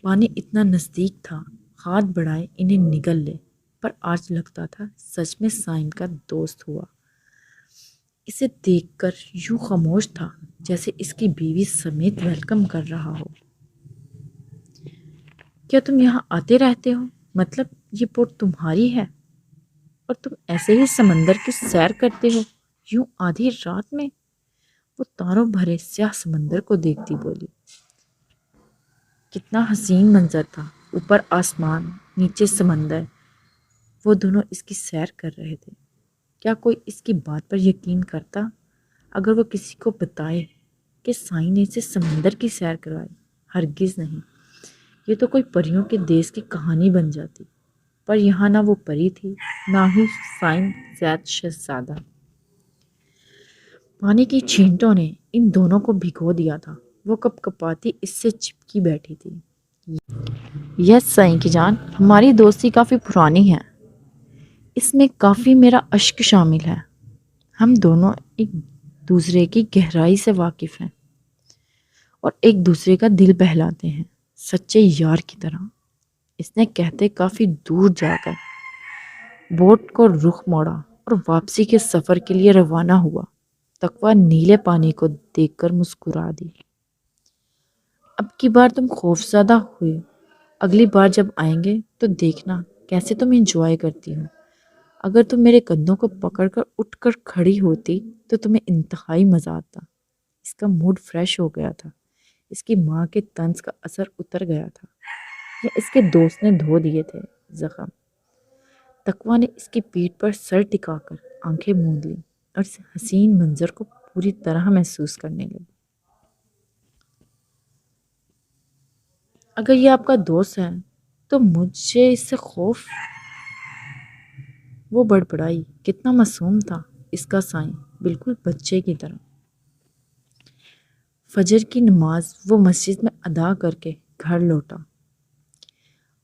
پانی اتنا نزدیک تھا، ہاتھ بڑھائے انہیں نگل لے، پر آج لگتا تھا سچ میں سائم کا دوست ہوا۔ اسے دیکھ کر یوں خاموش تھا جیسے اس کی بیوی سمیت ویلکم کر رہا ہو۔ "کیا تم یہاں آتے رہتے ہو؟ مطلب یہ بوٹ تمہاری ہے؟ اور تم ایسے ہی سمندر کی سیر کرتے ہو یوں آدھی رات میں؟" وہ تاروں بھرے سیاہ سمندر کو دیکھتی بولی۔ کتنا حسین منظر تھا، اوپر آسمان، نیچے سمندر۔ وہ دونوں اس کی سیر کر رہے تھے۔ کیا کوئی اس کی بات پر یقین کرتا اگر وہ کسی کو بتائے کہ سائیں نے اسے سمندر کی سیر کروائی؟ ہرگز نہیں، یہ تو کوئی پریوں کے دیس کی کہانی بن جاتی۔ پر یہاں نہ وہ پری تھی نہ ہی سائن زیاد شہزادہ۔ پانی کی چھینٹوں نے ان دونوں کو بھگو دیا تھا۔ وہ کپ کپاتی اس سے چپکی بیٹھی تھی۔ یس سائیں کی جان، ہماری دوستی کافی پرانی ہے، اس میں کافی میرا اشک شامل ہے۔ ہم دونوں ایک دوسرے کی گہرائی سے واقف ہیں اور ایک دوسرے کا دل بہلاتے ہیں، سچے یار کی طرح۔ اس نے کہتے کافی دور جا کر بوٹ کو رخ موڑا اور واپسی کے سفر کے لیے روانہ ہوا۔ تقویٰ نیلے پانی کو دیکھ کر مسکرا دی۔ اب کی بار تم خوفزدہ ہوئے، اگلی بار جب آئیں گے تو دیکھنا کیسے تم انجوائے کرتی ہو۔ اگر تم میرے کندھوں کو پکڑ کر اٹھ کر کھڑی ہوتی تو تمہیں انتہائی مزہ آتا۔ اس کا موڈ فریش ہو گیا تھا۔ اس کی ماں کے طنز کا اثر اتر گیا تھا یا اس کے دوست نے دھو دیے تھے زخم۔ تقویٰ نے اس کی پیٹھ پر سر ٹکا کر آنکھیں موند لی اور اس حسین منظر کو پوری طرح محسوس کرنے لگی۔ اگر یہ آپ کا دوست ہے تو مجھے اس سے خوف۔ وہ بڑبڑائی۔ کتنا معصوم تھا اس کا سائن، بالکل بچے کی طرح۔ فجر کی نماز وہ مسجد میں ادا کر کے گھر لوٹا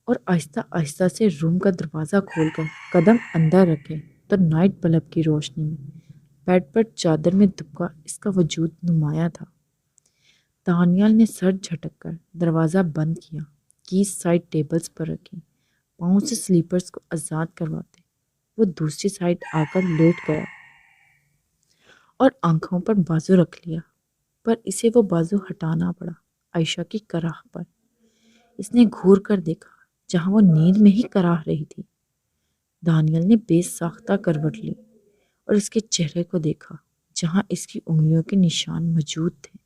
اور آہستہ آہستہ سے روم کا دروازہ کھول کر قدم اندر رکھے تو نائٹ بلب کی روشنی میں بیڈ پر چادر میں دبکا اس کا وجود نمایاں تھا۔ دانیال نے سر جھٹک کر دروازہ بند کیا، کیز سائڈ ٹیبلز پر رکھی، پاؤں سے سلیپرز کو آزاد کرواتے وہ دوسری سائڈ آ کر لیٹ گیا اور آنکھوں پر بازو رکھ لیا، پر اسے وہ بازو ہٹانا پڑا عائشہ کی کراہ پر۔ اس نے گھور کر دیکھا جہاں وہ نیند میں ہی کراہ رہی تھی۔ دانیال نے بے ساختہ کروٹ لی اور اس کے چہرے کو دیکھا جہاں اس کی انگلیوں کے نشان موجود تھے۔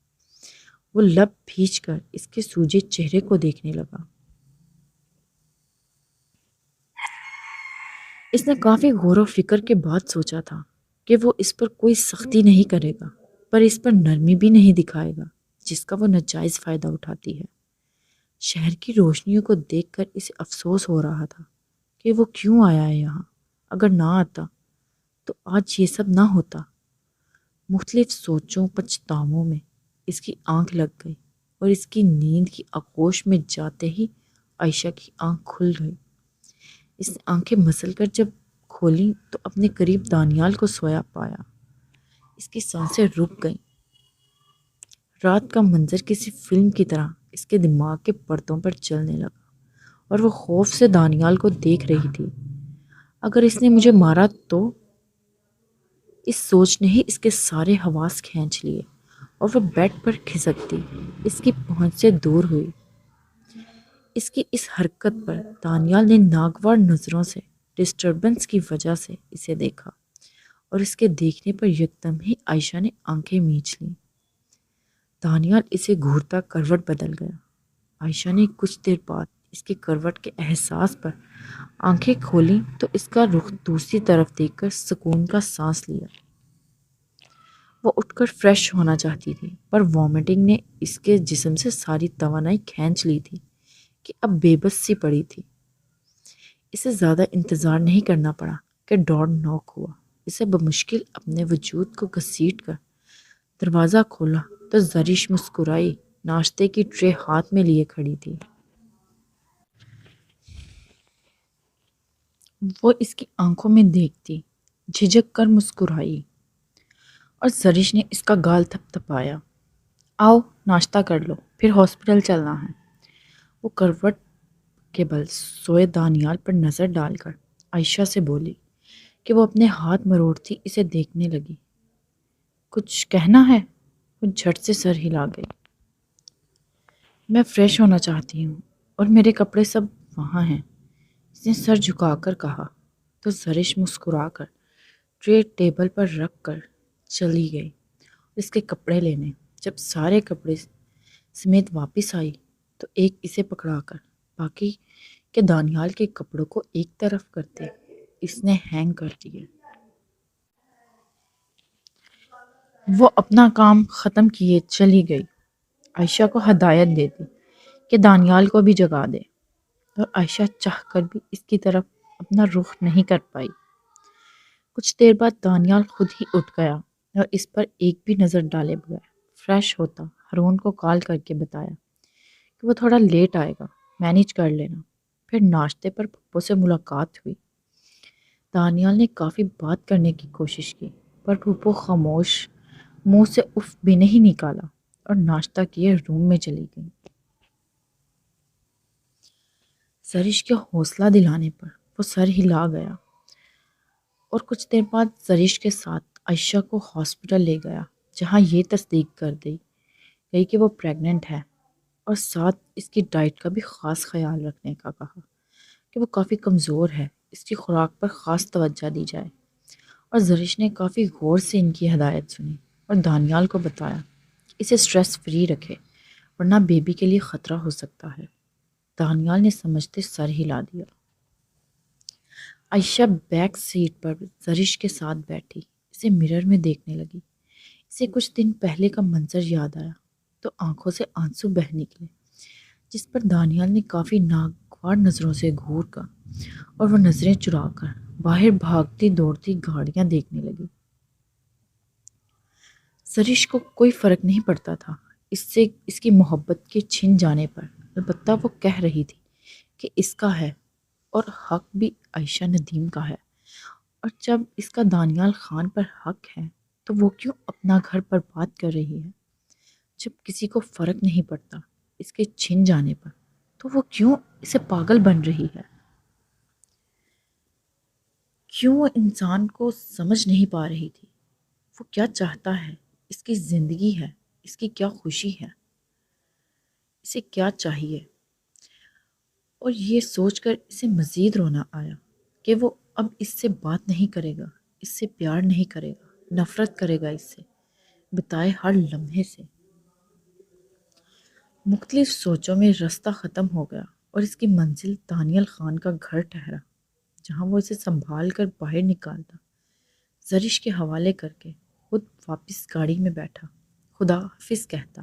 وہ لب بھیج کر اس کے سوجے چہرے کو دیکھنے لگا۔ اس نے کافی غور و فکر کے بعد سوچا تھا کہ وہ اس پر کوئی سختی نہیں کرے گا، پر اس پر نرمی بھی نہیں دکھائے گا جس کا وہ ناجائز فائدہ اٹھاتی ہے۔ شہر کی روشنیوں کو دیکھ کر اسے افسوس ہو رہا تھا کہ وہ کیوں آیا ہے یہاں۔ اگر نہ آتا تو آج یہ سب نہ ہوتا۔ مختلف سوچوں پچھتاووں میں اس کی آنکھ لگ گئی اور اس کی نیند کی آغوش میں جاتے ہی عائشہ کی آنکھ کھل گئی۔ اس نے آنکھیں مسل کر جب کھولی تو اپنے قریب دانیال کو سویا پایا۔ اس کی سانسیں رک گئیں۔ رات کا منظر کسی فلم کی طرح اس کے دماغ کے پردوں پر چلنے لگا اور وہ خوف سے دانیال کو دیکھ رہی تھی۔ اگر اس نے مجھے مارا تو؟ اس سوچ نے ہی اس کے سارے حواس کھینچ لیے اور وہ بیڈ پر کھسکتی اس کی پہنچ سے دور ہوئی۔ اس کی اس حرکت پر دانیال نے ناگوار نظروں سے ڈسٹربنس کی وجہ سے اسے دیکھا اور اس کے دیکھنے پر یکدم ہی عائشہ نے آنکھیں میچ لیں۔ دانیال اسے گھورتا کروٹ بدل گیا۔ عائشہ نے کچھ دیر بعد اس کے کروٹ کے احساس پر آنکھیں کھولیں تو اس کا رخ دوسری طرف دیکھ کر سکون کا سانس لیا۔ وہ اٹھ کر فریش ہونا چاہتی تھی پر وامٹنگ نے اس کے جسم سے ساری توانائی کھینچ لی تھی کہ اب بے بس سی پڑی تھی۔ اسے زیادہ انتظار نہیں کرنا پڑا کہ ڈور نوک ہوا۔ اسے بمشکل اپنے وجود کو گھسیٹ کر دروازہ کھولا تو زرش مسکرائی ناشتے کی ٹرے ہاتھ میں لیے کھڑی تھی۔ وہ اس کی آنکھوں میں دیکھتی جھجک کر مسکرائی اور زرش نے اس کا گال تھپ تھپایا۔ آؤ ناشتہ کر لو، پھر ہاسپٹل چلنا ہے۔ وہ کروٹ کے بل سوئے دانیال پر نظر ڈال کر عائشہ سے بولی کہ وہ اپنے ہاتھ مروڑتی اسے دیکھنے لگی۔ کچھ کہنا ہے؟ وہ جھٹ سے سر ہلا گئی۔ میں فریش ہونا چاہتی ہوں اور میرے کپڑے سب وہاں ہیں، اس نے سر جھکا کر کہا تو زرش مسکرا کر ٹرے ٹیبل پر رکھ کر چلی گئی اس کے کپڑے لینے۔ جب سارے کپڑے سمیت واپس آئی تو ایک اسے پکڑا کر باقی کے دانیال کے کپڑوں کو ایک طرف کرتے اس نے ہینگ کر دیے۔ وہ اپنا کام ختم کیے چلی گئی، عائشہ کو ہدایت دیتی کہ دانیال کو بھی جگا دے، اور عائشہ چاہ کر بھی اس کی طرف اپنا رخ نہیں کر پائی۔ کچھ دیر بعد دانیال خود ہی اٹھ گیا اور اس پر ایک بھی نظر ڈالے بغیر فریش ہوتا ہارون کو کال کر کے بتایا کہ وہ تھوڑا لیٹ آئے گا، مینیج کر لینا۔ پھر ناشتے پر پھپھو سے ملاقات ہوئی۔ دانیال نے کافی بات کرنے کی کوشش کی پر پھپھو خاموش، منہ سے اف بھی نہیں نکالا اور ناشتہ کیے روم میں چلی گئی۔ زرش کے حوصلہ دلانے پر وہ سر ہلا گیا اور کچھ دیر بعد زرش کے ساتھ عائشہ کو ہاسپٹل لے گیا، جہاں یہ تصدیق کر دی گئی کہ وہ پریگننٹ ہے، اور ساتھ اس کی ڈائٹ کا بھی خاص خیال رکھنے کا کہا کہ وہ کافی کمزور ہے، اس کی خوراک پر خاص توجہ دی جائے۔ اور زرش نے کافی غور سے ان کی ہدایت سنی اور دانیال کو بتایا کہ اسے سٹریس فری رکھے ورنہ بیبی کے لیے خطرہ ہو سکتا ہے۔ دانیال نے سمجھتے سر ہلا دیا۔ عائشہ بیک سیٹ پر زرش کے ساتھ بیٹھی اسے مرر میں دیکھنے لگی۔ اسے کچھ دن پہلے کا منظر یاد آیا تو آنکھوں سے آنسو بہہ نکلے، جس پر دانیال نے کافی ناگوار نظروں سے گھور کر اور وہ نظریں چرا کر باہر بھاگتی دوڑتی گاڑیاں دیکھنے لگی۔ زرش کو کوئی فرق نہیں پڑتا تھا اس کی محبت کے چھن جانے پر، البتہ وہ کہہ رہی تھی کہ اس کا ہے اور حق بھی عائشہ ندیم کا ہے، اور جب اس کا دانیال خان پر حق ہے تو وہ کیوں اپنا گھر برباد کر رہی ہے؟ جب کسی کو فرق نہیں پڑتا اس کے چھن جانے پر تو وہ کیوں اسے پاگل بن رہی ہے؟ کیوں وہ انسان کو سمجھ نہیں پا رہی تھی؟ وہ کیا چاہتا ہے؟ اس کی زندگی ہے، اس کی کیا خوشی ہے، اسے کیا چاہیے؟ اور یہ سوچ کر اسے مزید رونا آیا کہ وہ اب اس سے بات نہیں کرے گا، اس سے پیار نہیں کرے گا، نفرت کرے گا اس سے بتائے ہر لمحے سے۔ مختلف سوچوں میں راستہ ختم ہو گیا اور اس کی منزل دانیال خان کا گھر ٹھہرا، جہاں وہ اسے سنبھال کر باہر نکالتا، زرش کے حوالے کر کے خود واپس گاڑی میں بیٹھا، خدا حافظ کہتا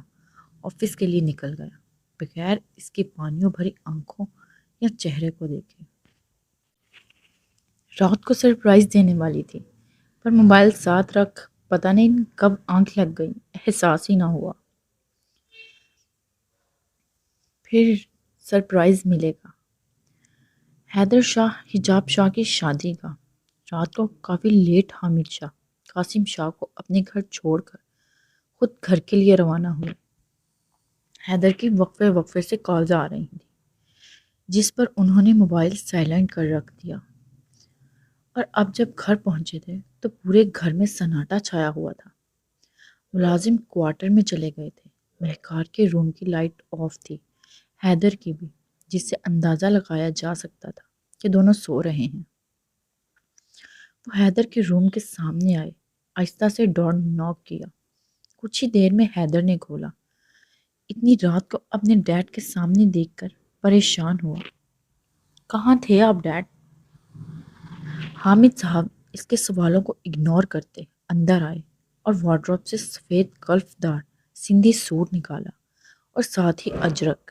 آفس کے لیے نکل گیا، بغیر اس کی پانیوں بھری آنکھوں یا چہرے کو دیکھے۔ رات کو سرپرائز دینے والی تھی پر موبائل ساتھ رکھ پتہ نہیں کب آنکھ لگ گئی، احساس ہی نہ ہوا۔ پھر سرپرائز ملے گا۔ حیدر شاہ حجاب شاہ کی شادی کا رات کو کافی لیٹ حامد شاہ قاسم شاہ کو اپنے گھر چھوڑ کر خود گھر کے لیے روانہ ہوئے۔ حیدر کی وقفے وقفے سے کالز آ رہی تھیں، جس پر انہوں نے موبائل سائلنٹ کر رکھ دیا، اور اب جب گھر پہنچے تھے تو پورے گھر میں سناٹا چھایا ہوا تھا۔ ملازم کوارٹر میں چلے گئے تھے، مہکار کے روم کی لائٹ آف تھی، حیدر کی بھی، جس سے اندازہ لگایا جا سکتا تھا کہ دونوں سو رہے ہیں۔ وہ حیدر کے روم کے سامنے آئے، آہستہ سے ڈور ناک کیا۔ کچھ ہی دیر میں حیدر نے کھولا۔ اتنی رات کو اپنے ڈیڈ کے سامنے دیکھ کر پریشان ہوا۔ کہاں تھے آپ ڈیڈ؟ حامد صاحب اس کے سوالوں کو اگنور کرتے اندر آئے اور وارڈروب سے سفید کلف دار سندھی سوٹ نکالا اور ساتھ ہی اجرک،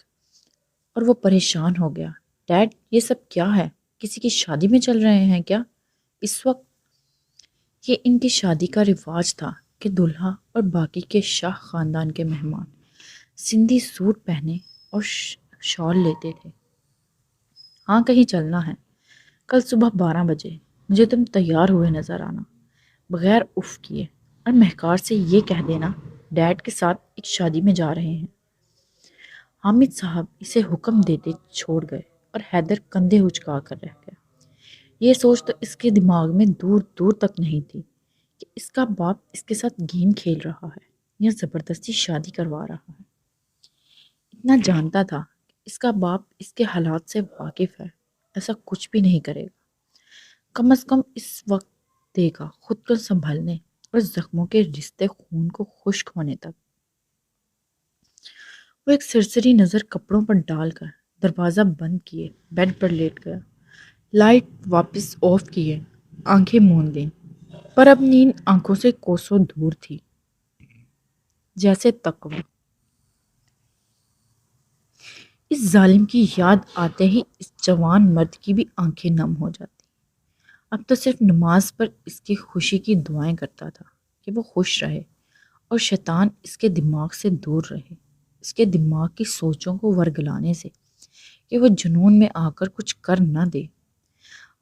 اور وہ پریشان ہو گیا۔ ڈیڈ یہ سب کیا ہے؟ کسی کی شادی میں چل رہے ہیں کیا اس وقت؟ یہ ان کی شادی کا رواج تھا کہ دلہا اور باقی کے شاہ خاندان کے مہمان سندھی سوٹ پہنے اور شال لیتے تھے۔ ہاں کہیں چلنا ہے، کل صبح 12 بجے مجھے تم تیار ہوئے نظر آنا، بغیر اف کیے، اور مہکار سے یہ کہہ دینا ڈیڈ کے ساتھ ایک شادی میں جا رہے ہیں۔ حامد صاحب اسے حکم دیتے چھوڑ گئے اور حیدر کندھے اچکا کر رہ گیا۔ یہ سوچ تو اس کے دماغ میں دور دور تک نہیں تھی کہ اس کا باپ اس کے ساتھ گیم کھیل رہا ہے یا زبردستی شادی کروا رہا ہے۔ اتنا جانتا تھا کہ اس کا باپ اس کے حالات سے واقف ہے، ایسا کچھ بھی نہیں کرے گا، کم از کم اس وقت دے گا خود کو سنبھلنے اور زخموں کے رشتے خون کو خشک ہونے تک۔ وہ ایک سرسری نظر کپڑوں پر ڈال کر دروازہ بند کیے بیڈ پر لیٹ گیا، لائٹ واپس آف کیے، آنکھیں موند لیں، پر اب نیند آنکھوں سے کوسوں دور تھی، جیسے تقوی۔ اس ظالم کی یاد آتے ہی اس جوان مرد کی بھی آنکھیں نم ہو جاتی۔ اب تو صرف نماز پر اس کی خوشی کی دعائیں کرتا تھا کہ وہ خوش رہے اور شیطان اس کے دماغ سے دور رہے، اس کے دماغ کی سوچوں کو ورگلانے سے، کہ وہ جنون میں آ کر کچھ کر نہ دے۔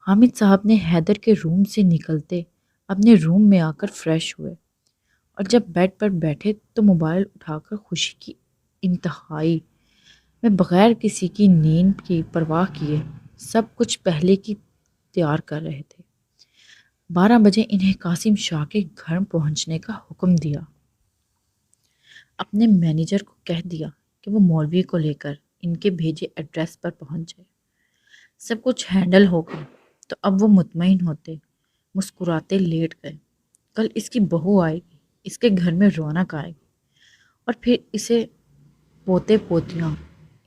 حامد صاحب نے حیدر کے روم سے نکلتے اپنے روم میں آ کر فریش ہوئے، اور جب بیڈ پر بیٹھے تو موبائل اٹھا کر خوشی کی انتہائی میں بغیر کسی کی نیند کی پرواہ کیے سب کچھ پہلے کی تیار کر رہے تھے۔ 12 بجے انہیں قاسم شاہ کے گھر پہنچنے کا حکم دیا۔ اپنے مینیجر کو کہہ دیا کہ وہ مولوی کو لے کر ان کے بھیجے ایڈریس پر پہنچ جائے۔ سب کچھ ہینڈل ہو گیا تو اب وہ مطمئن ہوتے، مسکراتے لیٹ گئے۔ کل اس کی بہو آئے گی، اس کے گھر میں رونق آئے گی، اور پھر اسے پوتے پوتیاں۔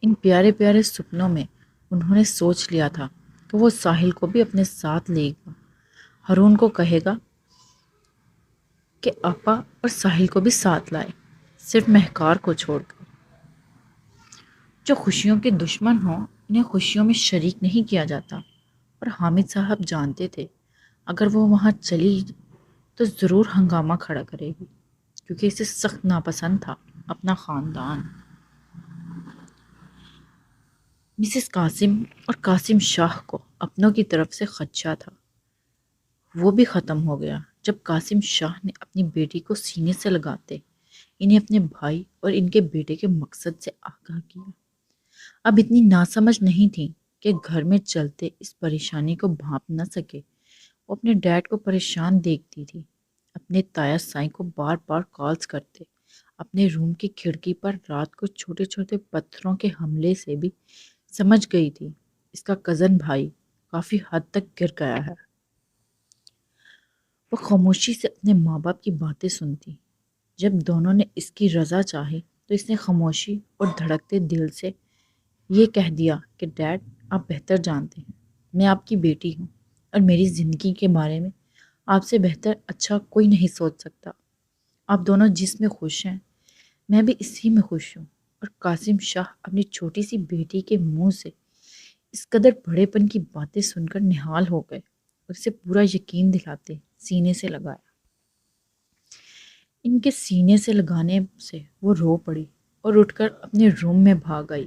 ان پیارے پیارے سپنوں میں انہوں نے سوچ لیا تھا کہ وہ ساحل کو بھی اپنے ساتھ لے گا، ہارون کو کہے گا کہ آپا اور ساحل کو بھی ساتھ لائے، صرف مہکار کو چھوڑ کر۔ جو خوشیوں کے دشمن ہوں انہیں خوشیوں میں شریک نہیں کیا جاتا، اور حامد صاحب جانتے تھے اگر وہ وہاں چلی تو ضرور ہنگامہ کھڑا کرے گی، کیونکہ اسے سخت ناپسند تھا اپنا خاندان۔ مسز قاسم اور قاسم شاہ کو اپنوں کی طرف سے خدشہ تھا، وہ بھی ختم ہو گیا جب قاسم شاہ نے اپنی بیٹی کو سینے سے لگاتے انہیں اپنے بھائی اور ان کے بیٹے کے مقصد سے آگاہ کیا۔ اب اتنی ناسمجھ نہیں تھی کہ گھر میں چلتے اس پریشانی کو بھانپ نہ سکے۔ وہ اپنے ڈیڈ کو پریشان دیکھتی تھی، اپنے تایا سائی کو بار بار کالز کرتے، اپنے روم کی کھڑکی پر رات کو چھوٹے چھوٹے پتھروں کے حملے سے بھی سمجھ گئی تھی اس کا کزن بھائی کافی حد تک گر گیا ہے۔ وہ خاموشی سے اپنے ماں باپ کی باتیں سنتی۔ جب دونوں نے اس کی رضا چاہی تو اس نے خاموشی اور دھڑکتے دل سے یہ کہہ دیا کہ ڈیڈ آپ بہتر جانتے ہیں، میں آپ کی بیٹی ہوں اور میری زندگی کے بارے میں آپ سے بہتر اچھا کوئی نہیں سوچ سکتا۔ آپ دونوں جس میں خوش ہیں میں بھی اسی میں خوش ہوں۔ اور قاسم شاہ اپنی چھوٹی سی بیٹی کے منہ سے اس قدر بڑے پن کی باتیں سن کر نہال ہو گئے اور اسے پورا یقین دلاتے سینے سے لگایا۔ ان کے سینے سے لگانے سے وہ رو پڑی اور اٹھ کر اپنے روم میں بھاگ آئی۔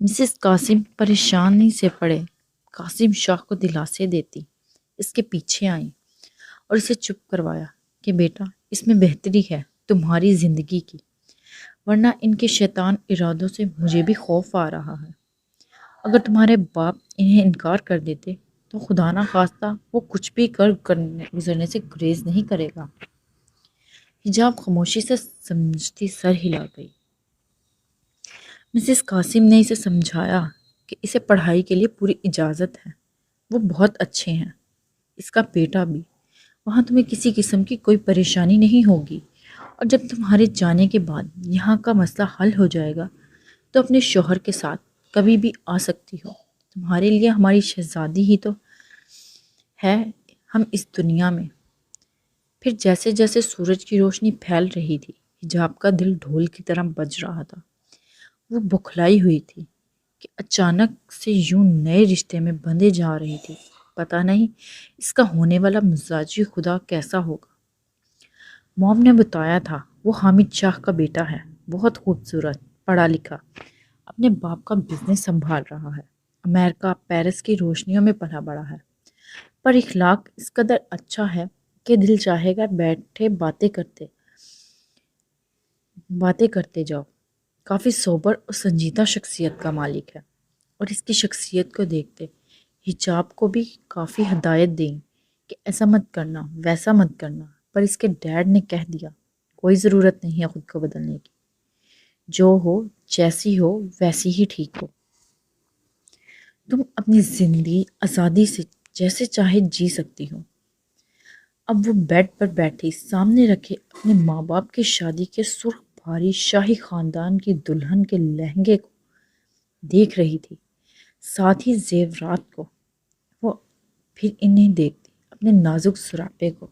مسز قاسم پریشانی سے پڑے قاسم شاہ کو دلاسے دیتی اس کے پیچھے آئیں اور اسے چپ کروایا کہ بیٹا اس میں بہتری ہے تمہاری زندگی کی، ورنہ ان کے شیطان ارادوں سے مجھے بھی خوف آ رہا ہے۔ اگر تمہارے باپ انہیں انکار کر دیتے تو خدا نہ خواستہ وہ کچھ بھی گزرنے سے گریز نہیں کرے گا۔ حجاب خاموشی سے سمجھتی سر ہلا گئی۔ مسز قاسم نے اسے سمجھایا کہ اسے پڑھائی کے لیے پوری اجازت ہے، وہ بہت اچھے ہیں، اس کا بیٹا بھی، وہاں تمہیں کسی قسم کی کوئی پریشانی نہیں ہوگی، اور جب تمہارے جانے کے بعد یہاں کا مسئلہ حل ہو جائے گا تو اپنے شوہر کے ساتھ کبھی بھی آ سکتی ہو، تمہارے لیے ہماری شہزادی ہی تو ہے ہم اس دنیا میں۔ پھر جیسے جیسے سورج کی روشنی پھیل رہی تھی حجاب کا دل ڈھول کی طرح بج رہا تھا۔ وہ بکھلائی ہوئی تھی کہ اچانک سے یوں نئے رشتے میں بندھے جا رہی تھی، پتہ نہیں اس کا ہونے والا مزاجی خدا کیسا ہوگا۔ موم نے بتایا تھا وہ حامد شاہ کا بیٹا ہے، بہت خوبصورت، پڑھا لکھا، اپنے باپ کا بزنس سنبھال رہا ہے، امریکہ پیرس کی روشنیوں میں پلا بڑا ہے، پر اخلاق اس قدر اچھا ہے کہ دل چاہے گا بیٹھے باتیں کرتے جاؤ۔ کافی سوبر اور سنجیدہ شخصیت کا مالک ہے، اور اس کی شخصیت کو دیکھتے حجاب کو بھی کافی ہدایت دیں کہ ایسا مت کرنا ویسا مت کرنا، پر اس کے ڈیڈ نے کہہ دیا کوئی ضرورت نہیں ہے خود کو بدلنے کی، جو ہو جیسی ہو ویسی ہی ٹھیک ہو، تم اپنی زندگی آزادی سے جیسے چاہے جی سکتی ہو۔ اب وہ بیڈ پر بیٹھی سامنے رکھے اپنے ماں باپ کی شادی کے سرخ بھاری شاہی خاندان کی دلہن کے لہنگے کو دیکھ رہی تھی، ساتھ ہی زیورات کو، وہ پھر انہیں دیکھتی اپنے نازک سراپے کو۔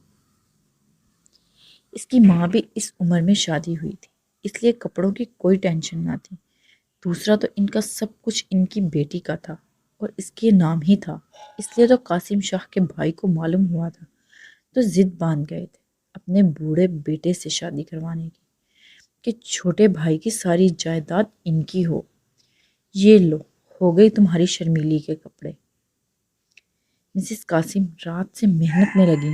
اس کی ماں بھی اس عمر میں شادی ہوئی تھی، اس لیے کپڑوں کی کوئی ٹینشن نہ تھی، دوسرا تو ان کا سب کچھ ان کی بیٹی کا تھا۔ اور اس کے نام ہی تھا، اس لیے تو قاسم شاہ کے بھائی کو معلوم ہوا تھا تو ضد باندھ گئے تھے اپنے بوڑھے بیٹے سے شادی کروانے کی کہ چھوٹے بھائی کی ساری جائیداد ان کی ہو۔ یہ لو، ہو گئی تمہاری شرمیلی کے کپڑے۔ مسز قاسم رات سے محنت میں لگی،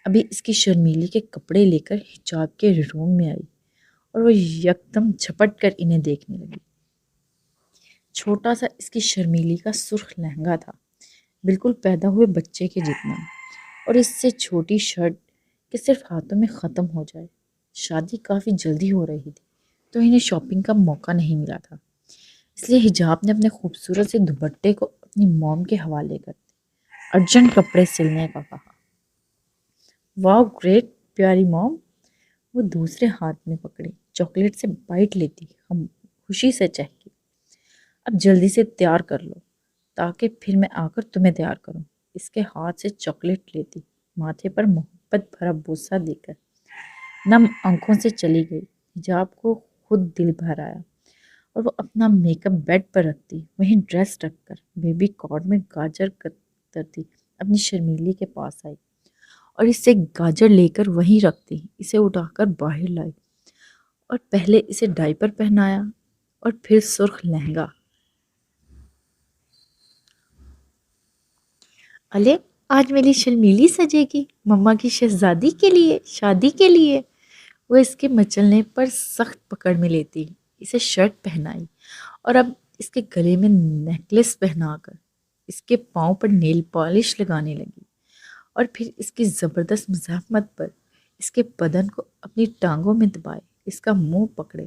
ابھی اس کی شرمیلی کے کپڑے لے کر حجاب کے روم میں آئی اور وہ یکدم جھپٹ کر انہیں دیکھنے لگی۔ چھوٹا سا اس کی شرمیلی کا سرخ لہنگا تھا، بالکل پیدا ہوئے بچے کے جتنا، اور اس سے چھوٹی شرٹ کہ صرف ہاتھوں میں ختم ہو جائے۔ شادی کافی جلدی ہو رہی تھی تو انہیں شاپنگ کا موقع نہیں ملا تھا، اس لیے حجاب نے اپنے خوبصورت سے دوپٹے کو اپنی موم کے حوالے کر دیا، ارجنٹ کپڑے سلنے کا کہا۔ واو گریٹ پیاری موم، وہ دوسرے ہاتھ میں پکڑی چاکلیٹ سے بائٹ لیتی ہم خوشی سے چہکی۔ اب جلدی سے تیار کر لو تاکہ پھر میں آ کر تمہیں تیار کروں۔ اس کے ہاتھ سے چاکلیٹ لیتی ماتھے پر محبت بھرا بوسہ دے کر نم آنکھوں سے چلی گئی۔ حجاب کو خود دل بھر آیا اور وہ اپنا میک اپ بیڈ پر رکھتی، وہیں ڈریس رکھ کر بیبی کارڈ میں گاجر کترتی اپنی شرمیلی کے پاس آئی اور اس سے گاجر لے کر وہیں رکھتی اسے اٹھا کر باہر لائی اور پہلے اسے ڈائپر پہنایا اور پھر سرخ لہنگا۔ الے، آج میری شرمیلی سجے گی مما کی شہزادی کے لیے، شادی کے لیے۔ وہ اس کے مچلنے پر سخت پکڑ میں لیتی اسے شرٹ پہنائی اور اب اس کے گلے میں نیکلس پہنا کر اس کے پاؤں پر نیل پالش لگانے لگی اور پھر اس کی زبردست مزاحمت پر اس کے بدن کو اپنی ٹانگوں میں دبائے، اس کا منہ پکڑے،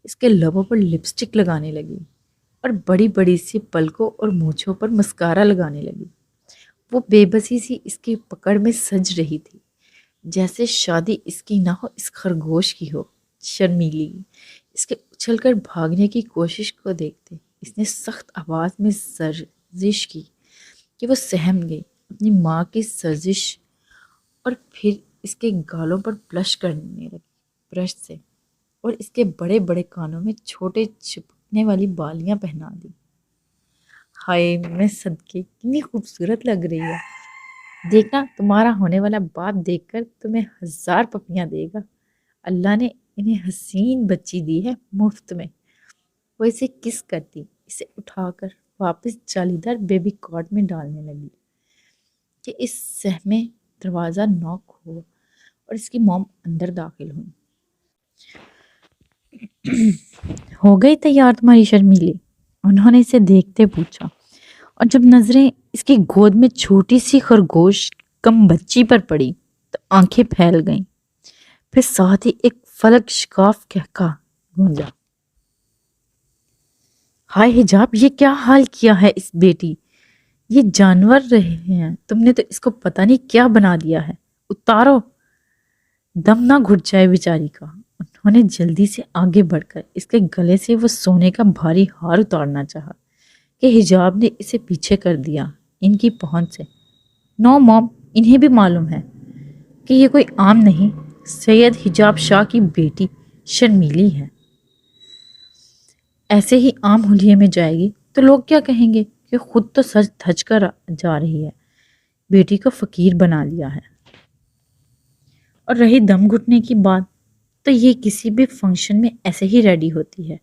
اس کے لبوں پر لپسٹک لگانے لگی اور بڑی بڑی سی پلکوں اور مونچھوں پر مسکارا لگانے لگی۔ وہ بے بسی سی اس کی پکڑ میں سج رہی تھی جیسے شادی اس کی نہ ہو، اس خرگوش کی ہو۔ شرمیلی اس کے اچھل کر بھاگنے کی کوشش کو دیکھتے اس نے سخت آواز میں سرزش کی کہ وہ سہم گئی اپنی ماں کی سرزش، اور پھر اس کے گالوں پر بلش کرنے لگی برش سے اور اس کے بڑے بڑے کانوں میں چھوٹے چپکنے والی بالیاں پہنا دی۔ ہائے میں صدقے، کتنی خوبصورت لگ رہی ہے، دیکھنا تمہارا ہونے والا باپ دیکھ کر تمہیں 1000 پپیاں دے گا، اللہ نے انہیں حسین بچی دی ہے مفت میں۔ وہ اسے کس کرتی اسے اٹھا کر واپس جالیدار بیبی کارڈ میں ڈالنے لگی کہ اس سہمے دروازہ ناک ہوا اور اس کی موم اندر داخل ہوئی۔ ہو گئی تیار تمہاری شرمیلی؟ انہوں نے اسے دیکھتے پوچھا، اور جب نظریں اس کی گود میں چھوٹی سی خرگوش کم بچی پر پڑی تو آنکھیں پھیل گئیں، پھر ساتھ ہی ایک فلک شگاف کہکا گونجا۔ ہائے حجاب، یہ کیا حال کیا ہے اس بیٹی، یہ جانور رہے ہیں، تم نے تو اس کو پتہ نہیں کیا بنا دیا ہے، اتارو، دم نہ گھٹ جائے بیچاری کا۔ انہوں نے جلدی سے آگے بڑھ کر اس کے گلے سے وہ سونے کا بھاری ہار اتارنا چاہا کہ حجاب نے اسے پیچھے کر دیا ان کی پہنچ سے۔ نو موم، انہیں بھی معلوم ہے کہ یہ کوئی عام نہیں، سید حجاب شاہ کی بیٹی شرمیلی ہے، ایسے ہی عام حلیے میں جائے گی تو لوگ کیا کہیں گے کہ خود تو سج دھج کر جا رہی ہے، بیٹی کو فقیر بنا لیا ہے۔ اور رہی دم گھٹنے کی بات تو یہ کسی بھی فنکشن میں ایسے ہی ریڈی ہوتی ہے،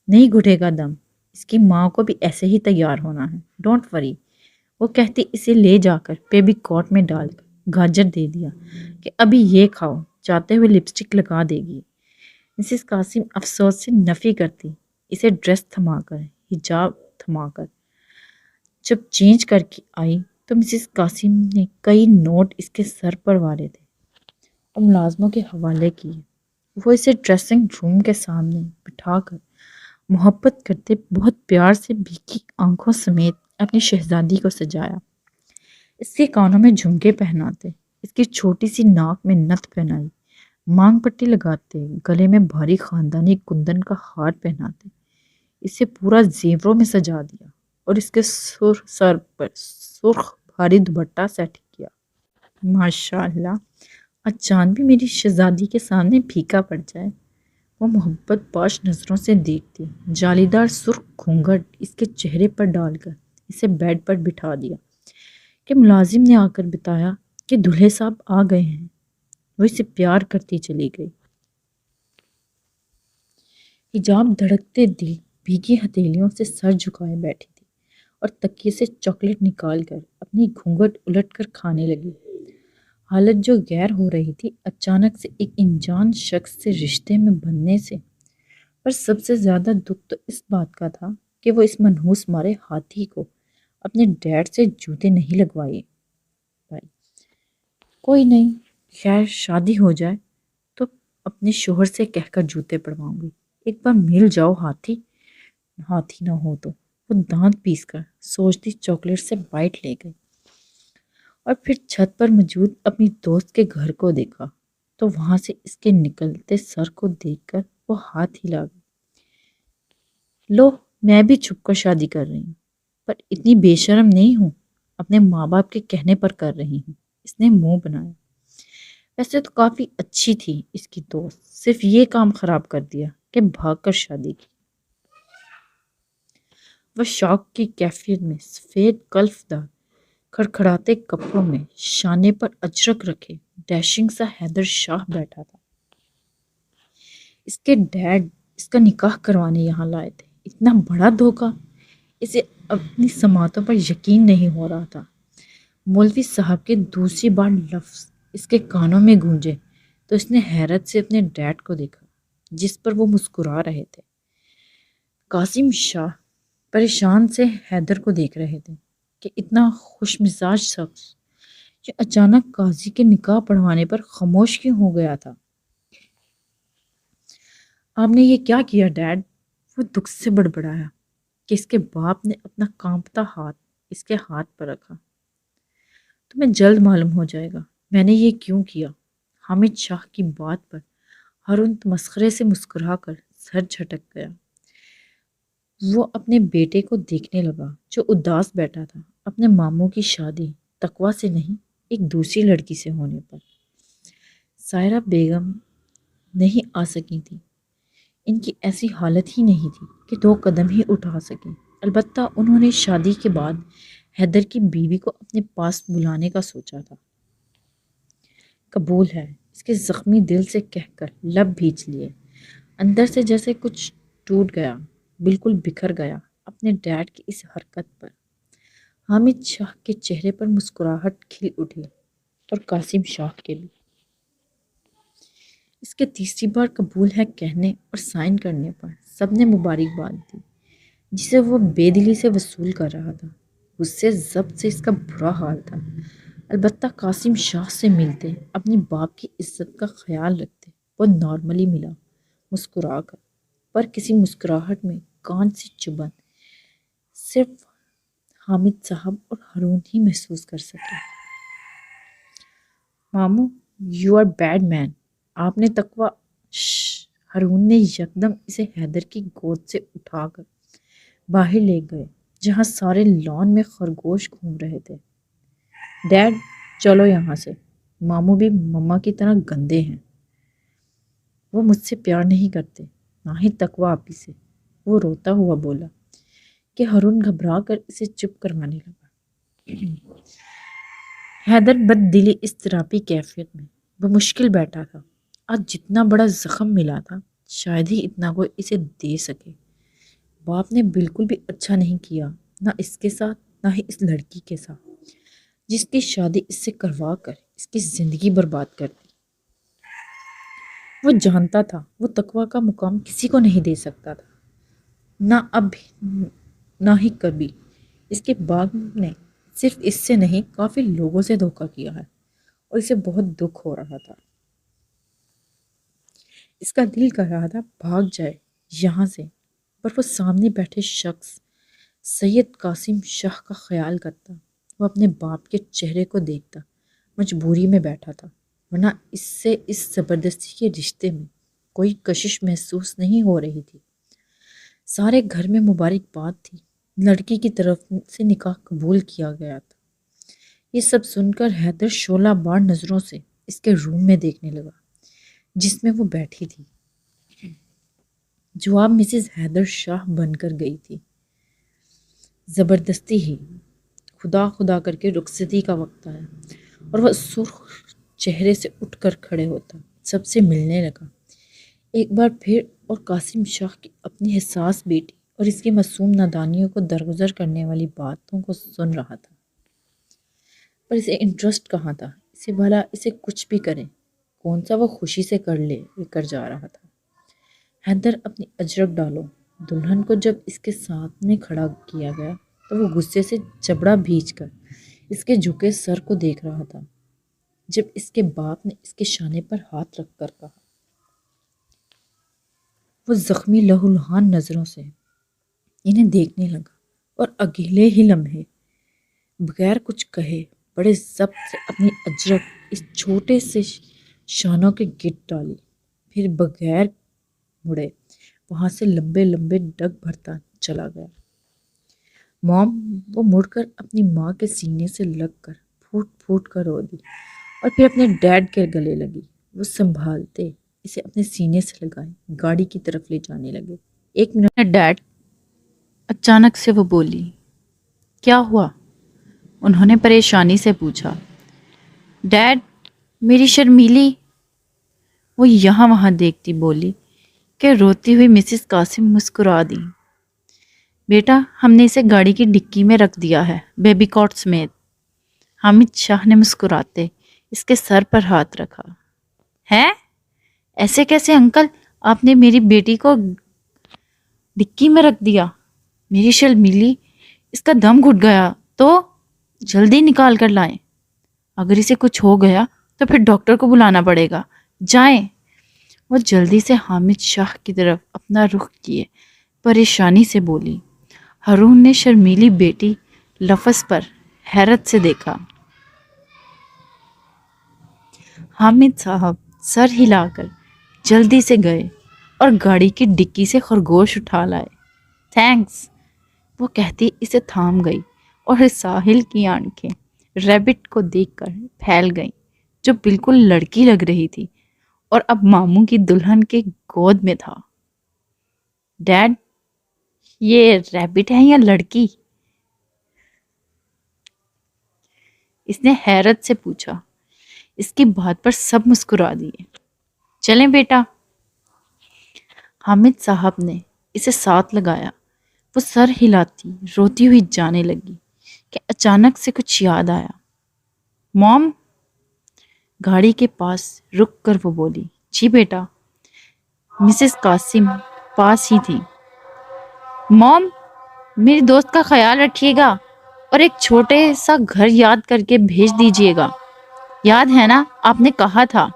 نہیں گھٹے گا دم، اس کی ماں کو بھی ایسے ہی تیار ہونا ہے، ڈونٹ وری۔ وہ کہتی اسے لے جا کر بیبی کارٹ میں ڈال کر گاجر دے دیا کہ ابھی یہ کھاؤ، چاہتے ہوئے لپسٹک لگا دے گی۔ مسز قاسم افسوس سے نفی کرتی اسے ڈریس تھما کر، حجاب تھما کر۔ جب چینج کر کے آئی تو مسز قاسم نے کئی نوٹ اس کے سر پر والے تھے اور ملازموں کے حوالے کیے۔ وہ اسے ڈریسنگ روم کے سامنے بٹھا کر محبت کرتے بہت پیار سے بھیگی آنکھوں سمیت اپنی شہزادی کو سجایا، اس کے کانوں میں جھمکے پہناتے، اس کی چھوٹی سی ناک میں نتھ پہنائی، مانگ پٹی لگاتے، گلے میں بھاری خاندانی کندن کا ہار پہناتے، اسے پورا زیوروں میں سجا دیا اور اس کے سر پر سرخ بھاری دوپٹہ سیٹ کیا۔ ماشاء اللہ، آج چاند بھی میری شہزادی کے سامنے پھیکا پڑ جائے۔ وہ محبت باش نظروں سے دیکھتی، جالیدار سرخ گھونگھٹ اس کے چہرے پر ڈال کر اسے بیڈ پر بٹھا دیا کہ ملازم نے آ کر بتایا کہ دلہے صاحب آ گئے ہیں۔ وہ اسے پیار کرتی چلی گئی۔ حجاب دھڑکتے دل بھیگی ہتھیلیوں سے سر جھکائے بیٹھی تھی اور تکیے سے چاکلیٹ نکال کر اپنی گھونگھٹ الٹ کر کھانے لگی۔ حالت جو غیر ہو رہی تھی اچانک سے ایک انجان شخص سے رشتے میں بندھنے سے، پر سب سے زیادہ دکھ تو اس بات کا تھا کہ وہ اس منحوس مارے ہاتھی کو اپنے ڈیڈ سے جوتے نہیں لگوائے پائی۔ کوئی نہیں، خیر شادی ہو جائے تو اپنے شوہر سے کہہ کر جوتے پڑواؤں گی۔ ایک بار مل جاؤ ہاتھی نہ ہو تو۔ وہ دانت پیس کر سوچتی چاکلیٹ سے بائٹ لے گئی اور پھر چھت پر موجود اپنی دوست کے گھر کو دیکھا تو وہاں سے اس کے نکلتے سر کو دیکھ کر وہ ہاتھ ہلا گئی۔ لو، میں بھی چھپ کر شادی کر رہی ہوں، پر اتنی بے شرم نہیں ہوں، اپنے ماں باپ کے کہنے پر کر رہی ہوں۔ اس نے منہ بنایا۔ ویسے تو کافی اچھی تھی اس کی دوست، صرف یہ کام خراب کر دیا کہ بھاگ کر شادی کی۔ وہ شوق کی کیفیت میں سفید کلف دار کھڑکھڑاتے کپڑوں میں شانے پر اجرک رکھے ڈیشنگ سا حیدر شاہ بیٹھا تھا۔ اس کے ڈیڈ اس کا نکاح کروانے یہاں لائے تھے۔ اتنا بڑا دھوکہ! اسے اپنی سماعتوں پر یقین نہیں ہو رہا تھا۔ مولوی صاحب کے دوسری بار لفظ اس کے کانوں میں گونجے تو اس نے حیرت سے اپنے ڈیڈ کو دیکھا جس پر وہ مسکرا رہے تھے۔ قاسم شاہ پریشان سے حیدر کو دیکھ رہے تھے کہ اتنا خوش مزاج شخص جو اچانک قاضی کے نکاح پڑھوانے پر خاموش کیوں ہو گیا تھا۔ آپ نے یہ کیا کیا ڈیڈ؟ وہ دکھ سے بڑبڑایا کہ اس کے باپ نے اپنا کانپتا ہاتھ اس کے ہاتھ پر رکھا۔ تمہیں جلد معلوم ہو جائے گا میں نے یہ کیوں کیا۔ حامد شاہ کی بات پر ہارون مسخرے سے مسکرا کر سر جھٹک گیا۔ وہ اپنے بیٹے کو دیکھنے لگا جو اداس بیٹھا تھا اپنے ماموں کی شادی تقویٰ سے نہیں ایک دوسری لڑکی سے ہونے پر۔ سائرہ بیگم نہیں آ سکی تھی۔ ان کی ایسی حالت ہی نہیں تھی کہ 2 قدم ہی اٹھا سکیں۔ البتہ انہوں نے شادی کے بعد حیدر کی بیوی کو اپنے پاس بلانے کا سوچا تھا۔ قبول ہے، اس کے زخمی دل سے کہہ کر لب بھیج لیے۔ اندر سے جیسے کچھ ٹوٹ گیا، بالکل بکھر گیا اپنے ڈیڈ کی اس حرکت پر۔ حامد شاہ کے چہرے پر مسکراہٹ کھل اٹھی اور قاسم شاہ کے بھی۔ اس کے تیسری بار قبول ہے کہنے اور سائن کرنے پر سب نے مبارکباد دی، جسے وہ بے دلی سے وصول کر رہا تھا۔ غصے ضبط سے اس کا برا حال تھا۔ البتہ قاسم شاہ سے ملتے اپنی باپ کی عزت کا خیال رکھتے وہ نارملی ملا مسکرا کر، پر کسی مسکراہٹ میں کان سے چبھن صرف حامد صاحب اور ہارون ہی محسوس کر سکے۔ ماموں، یو آر بیڈ مین۔ آپ نے تقویٰ ہارون نے یکدم اسے حیدر کی گود سے اٹھا کر باہر لے گئے جہاں سارے لان میں خرگوش گھوم رہے تھے۔ ڈیڈ چلو یہاں سے، ماموں بھی مما کی طرح گندے ہیں۔ وہ مجھ سے پیار نہیں کرتے، نہ ہی تقویٰ آپی سے، وہ روتا ہوا بولا کہ ہارون گھبرا کر اسے چپ کروانے لگا۔ حیدر بد دلی اضطرابی کیفیت میں بمشکل بیٹھا تھا۔ آج جتنا بڑا زخم ملا تھا شاید ہی اتنا کوئی اسے دے سکے۔ باپ نے بالکل بھی اچھا نہیں کیا، نہ اس کے ساتھ نہ ہی اس لڑکی کے ساتھ جس کی شادی اس سے کروا کر اس کی زندگی برباد کر دی۔ وہ جانتا تھا وہ تقویٰ کا مقام کسی کو نہیں دے سکتا تھا، نہ اب نہ ہی کبھی۔ اس کے باپ نے صرف اس سے نہیں کافی لوگوں سے دھوکہ کیا ہے اور اسے بہت دکھ ہو رہا تھا۔ اس کا دل کر رہا تھا بھاگ جائے یہاں سے، پر وہ سامنے بیٹھے شخص سید قاسم شاہ کا خیال کرتا۔ وہ اپنے باپ کے چہرے کو دیکھتا مجبوری میں بیٹھا تھا، ورنہ اس سے اس زبردستی کے رشتے میں کوئی کشش محسوس نہیں ہو رہی تھی۔ سارے گھر میں مبارکباد تھی، لڑکی کی طرف سے نکاح قبول کیا گیا تھا۔ یہ سب سن کر حیدر شعلہ بار نظروں سے اس کے روم میں دیکھنے لگا جس میں وہ بیٹھی تھی، جو اب مسز حیدر شاہ بن کر گئی تھی۔ زبردستی ہی خدا خدا کر کے رخصتی کا وقت آیا اور وہ سرخ چہرے سے اٹھ کر کھڑے ہوتا سب سے ملنے لگا، ایک بار پھر، اور قاسم شاہ کی اپنی حساس بیٹی اور اس کی معصوم نادانیوں کو درگزر کرنے والی باتوں کو سن رہا تھا۔ پر اسے انٹرسٹ کہاں تھا؟ اسے بھلا اسے کچھ بھی کرے، کون سا وہ خوشی سے کر جا رہا تھا۔ حیدر اپنی اجرک ڈالو دلہن کو جب اس کے سامنے کھڑا کیا گیا تو وہ غصے سے جبڑا بھیج کر اس کے جھکے سر کو دیکھ رہا تھا، جب اس کے باپ نے اس کے شانے پر ہاتھ رکھ کر کہا۔ وہ زخمی لہولہان نظروں سے انہیں دیکھنے لگا اور اگلے ہی لمحے بغیر کچھ کہے بڑے ضبط سے اپنی اجرک اس چھوٹے سے شانوں کے گرد ڈالی، پھر بغیر مڑے وہاں سے لمبے لمبے ڈگ بھرتا چلا گیا۔ موم، وہ مڑ کر اپنی ماں کے سینے سے لگ کر پھوٹ پھوٹ کر رو دی اور پھر اپنے ڈیڈ کے گلے لگی۔ وہ سنبھالتے اسے اپنے سینے سے لگائے گاڑی کی طرف لے جانے لگے۔ 1 منٹ ڈیڈ، اچانک سے وہ بولی۔ کیا ہوا؟ انہوں نے پریشانی سے پوچھا۔ ڈیڈ، میری شرمیلی، وہ یہاں وہاں دیکھتی بولی کہ روتی ہوئی مسز قاسم مسکرا دی۔ بیٹا، ہم نے اسے گاڑی کی ڈکی میں رکھ دیا ہے، بیبی کاٹ سمیت۔ حامد شاہ نے مسکراتے اس کے سر پر ہاتھ رکھا۔ ہے؟ ایسے کیسے انکل؟ آپ نے میری بیٹی کو ڈکی میں رکھ دیا؟ میری شرمیلی، اس کا دم گھٹ گیا تو جلدی نکال کر لائیں، اگر اسے کچھ ہو گیا تو پھر ڈاکٹر کو بلانا پڑے گا، جائیں۔ وہ جلدی سے حامد شاہ کی طرف اپنا رخ کیے پریشانی سے بولی۔ ہارون نے شرمیلی بیٹی لفظ پر حیرت سے دیکھا۔ حامد صاحب سر ہلا کر جلدی سے گئے اور گاڑی کی ڈکی سے خرگوش اٹھا لائے۔ تھینکس، وہ کہتی اسے تھام گئی اور ساحل کی آنکھیں ریبٹ کو دیکھ کر پھیل گئیں جو بالکل لڑکی لگ رہی تھی اور اب ماموں کی دلہن کے گود میں تھا۔ ڈیڈ، یہ ریبٹ ہے یا لڑکی؟ اس نے حیرت سے پوچھا۔ اس کی بات پر سب مسکرا دیے۔ چلیں بیٹا۔ حامد صاحب نے اسے ساتھ لگایا۔ وہ سر ہلاتی روتی ہوئی جانے لگی کہ اچانک سے کچھ یاد آیا۔ موم، گاڑی کے پاس رک کر وہ بولی۔ جی بیٹا۔ مسز قاسم پاس ہی تھی۔ موم، میری دوست کا خیال رکھیے گا اور ایک چھوٹے سا گھر یاد کر کے بھیج دیجیے گا، یاد ہے نا آپ نے کہا تھا؟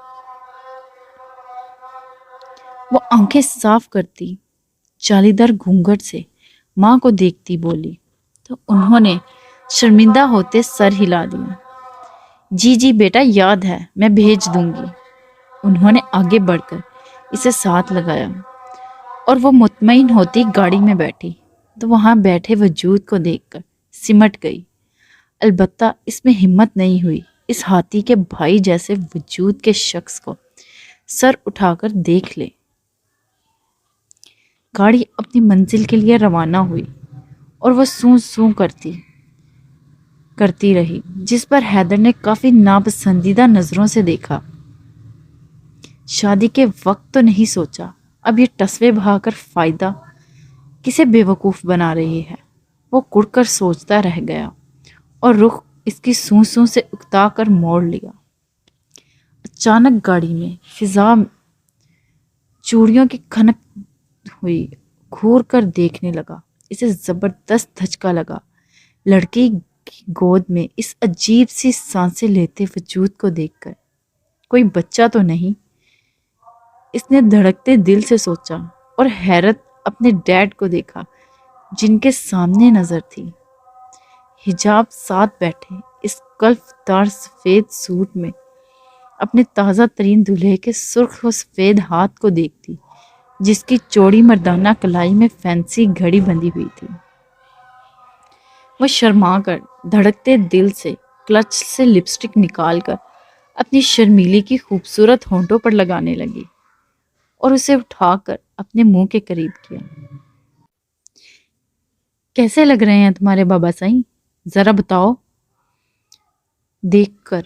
وہ آنکھیں صاف کرتی جالی دار گھونگھٹ سے ماں کو دیکھتی بولی تو انہوں نے شرمندہ ہوتے سر ہلا دیا۔ جی جی بیٹا، یاد ہے، میں بھیج دوں گی۔ انہوں نے آگے بڑھ کر اسے ساتھ لگایا اور وہ مطمئن ہوتی گاڑی میں بیٹھی تو وہاں بیٹھے وجود کو دیکھ کر سمٹ گئی۔ البتہ اس میں ہمت نہیں ہوئی اس ہاتھی کے بھائی جیسے وجود کے شخص کو سر اٹھا کر دیکھ لے۔ گاڑی اپنی منزل کے لیے روانہ ہوئی اور وہ سوں سوں کرتی رہی، جس پر حیدر نے کافی ناپسندیدہ نظروں سے دیکھا۔ شادی کے وقت تو نہیں سوچا، اب یہ ٹسوے بہا کر فائدہ کسے بے وقوف بنا رہی ہے؟ وہ کڑ کر سوچتا رہ گیا اور رخ اس کی سوں سوں سے اکتا کر موڑ لیا۔ اچانک گاڑی میں فضا چوڑیوں کی کھنک ہوئی، گھور کر دیکھنے لگا۔ اسے زبردست دھچکا لگا لڑکی کی گود میں اس عجیب سی سانسیں لیتے وجود کو دیکھ کر۔ کوئی بچہ تو نہیں، اس نے دھڑکتے دل سے سوچا اور حیرت اپنے ڈیڈ کو دیکھا جن کے سامنے نظر تھی، حجاب ساتھ بیٹھے اس کلف دار سفید سوٹ میں اپنے تازہ ترین دولہے کے سرخ و سفید ہاتھ کو دیکھتی جس کی چوڑی مردانہ کلائی میں فینسی گھڑی بندھی ہوئی تھی۔ وہ شرما کر دھڑکتے دل سے کلچ سے لپسٹک نکال کر اپنی شرمیلی کی خوبصورت ہونٹوں پر لگانے لگی اور اسے اٹھا کر اپنے منہ کے قریب کیا۔ کیسے لگ رہے ہیں تمہارے بابا سائیں؟ ذرا بتاؤ۔ دیکھ کر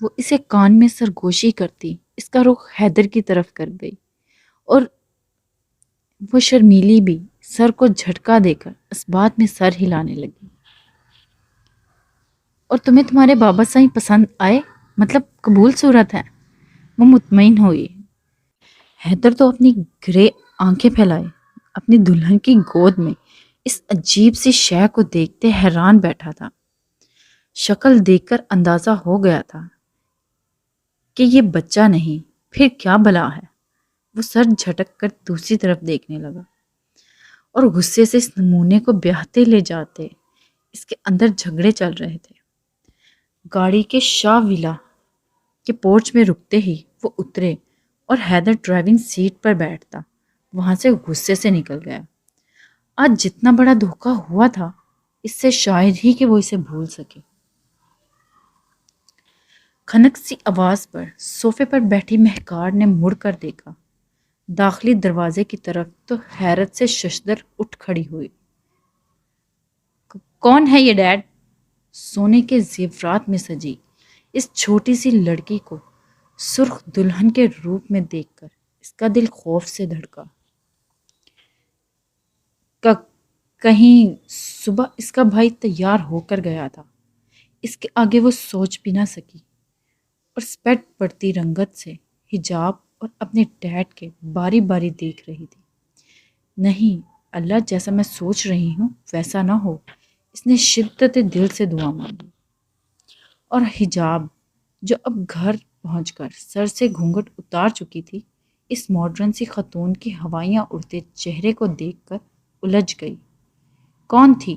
وہ اسے کان میں سرگوشی کرتی اس کا رخ حیدر کی طرف کر گئی، اور وہ شرمیلی بھی سر کو جھٹکا دے کر اس بات میں سر ہلانے لگی۔ اور تمہیں تمہارے بابا سائیں پسند آئے؟ مطلب قبول صورت ہے؟ وہ مطمئن ہوئی۔ حیدر تو اپنی گرے آنکھیں پھیلائے اپنی دلہن کی گود میں اس عجیب سی شے کو دیکھتے حیران بیٹھا تھا۔ شکل دیکھ کر اندازہ ہو گیا تھا کہ یہ بچہ نہیں پھر کیا بلا ہے۔ وہ سر جھٹک کر دوسری طرف دیکھنے لگا اور غصے سے اس نمونے کو بیاہتے لے جاتے اس کے اندر جھگڑے چل رہے تھے۔ گاڑی کے شاہ ولا کے پورچ میں رکتے ہی وہ اترے اور حیدر ڈرائیونگ سیٹ پر بیٹھتا وہاں سے غصے سے نکل گیا۔ آج جتنا بڑا دھوکہ ہوا تھا اس سے شاید ہی کہ وہ اسے بھول سکے۔ کھنک سی آواز پر صوفے پر بیٹھی مہکار نے مڑ کر دیکھا داخلی دروازے کی طرف تو حیرت سے ششدر اٹھ کھڑی ہوئی۔ کون ہے یہ ڈیڈ؟ سونے کے زیورات میں سجی اس چھوٹی سی لڑکی کو سرخ دلہن کے روپ میں دیکھ کر اس کا دل خوف سے دھڑکا۔ کہیں صبح اس کا بھائی تیار ہو کر گیا تھا۔ اس کے آگے وہ سوچ بھی نہ سکی اور سپیٹ پڑتی رنگت سے حجاب اور اپنے ڈیڈ کے باری باری دیکھ رہی تھی۔ نہیں اللہ، جیسا میں سوچ رہی ہوں ویسا نہ ہو۔ اس نے شدت دل سے دعا مانگی اور حجاب جو اب گھر پہنچ کر سر سے گھونگھٹ اتار چکی تھی اس ماڈرن سی خاتون کی ہوائیاں اڑتے چہرے کو دیکھ کر الجھ گئی۔ کون تھی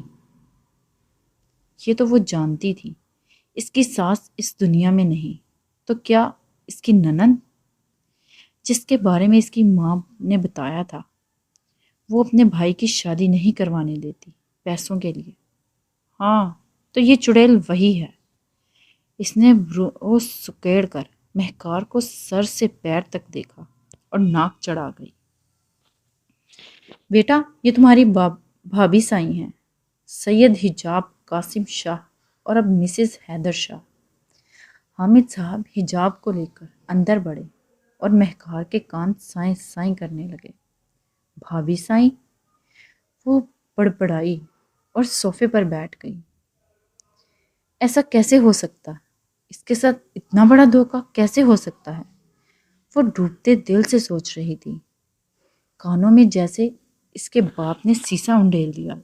یہ؟ تو وہ جانتی تھی اس کی ساس اس دنیا میں نہیں تو کیا اس کی ننند جس کے بارے میں اس کی ماں نے بتایا تھا وہ اپنے بھائی کی شادی نہیں کروانے دیتی پیسوں کے لیے۔ ہاں تو یہ چڑیل وہی ہے۔ اس نے وہ سکیڑ کر مہکار کو سر سے پیر تک دیکھا اور ناک چڑھا گئی۔ بیٹا یہ تمہاری بھابھی سائیں ہیں، سید حجاب قاسم شاہ اور اب مسز حیدر شاہ۔ حامد صاحب حجاب کو لے کر اندر بڑھے اور مہکار کے کان سائیں سائیں کرنے لگے۔ بھابھی سائیں؟ وہ بڑبڑائی اور صوفے پر بیٹھ گئی۔ ایسا کیسے ہو سکتا؟ اس کے ساتھ اتنا بڑا دھوکہ کیسے ہو سکتا ہے؟ وہ ڈوبتے دل سے سوچ رہی تھی، کانوں میں جیسے اس کے باپ نے سیسا انڈیل دیا۔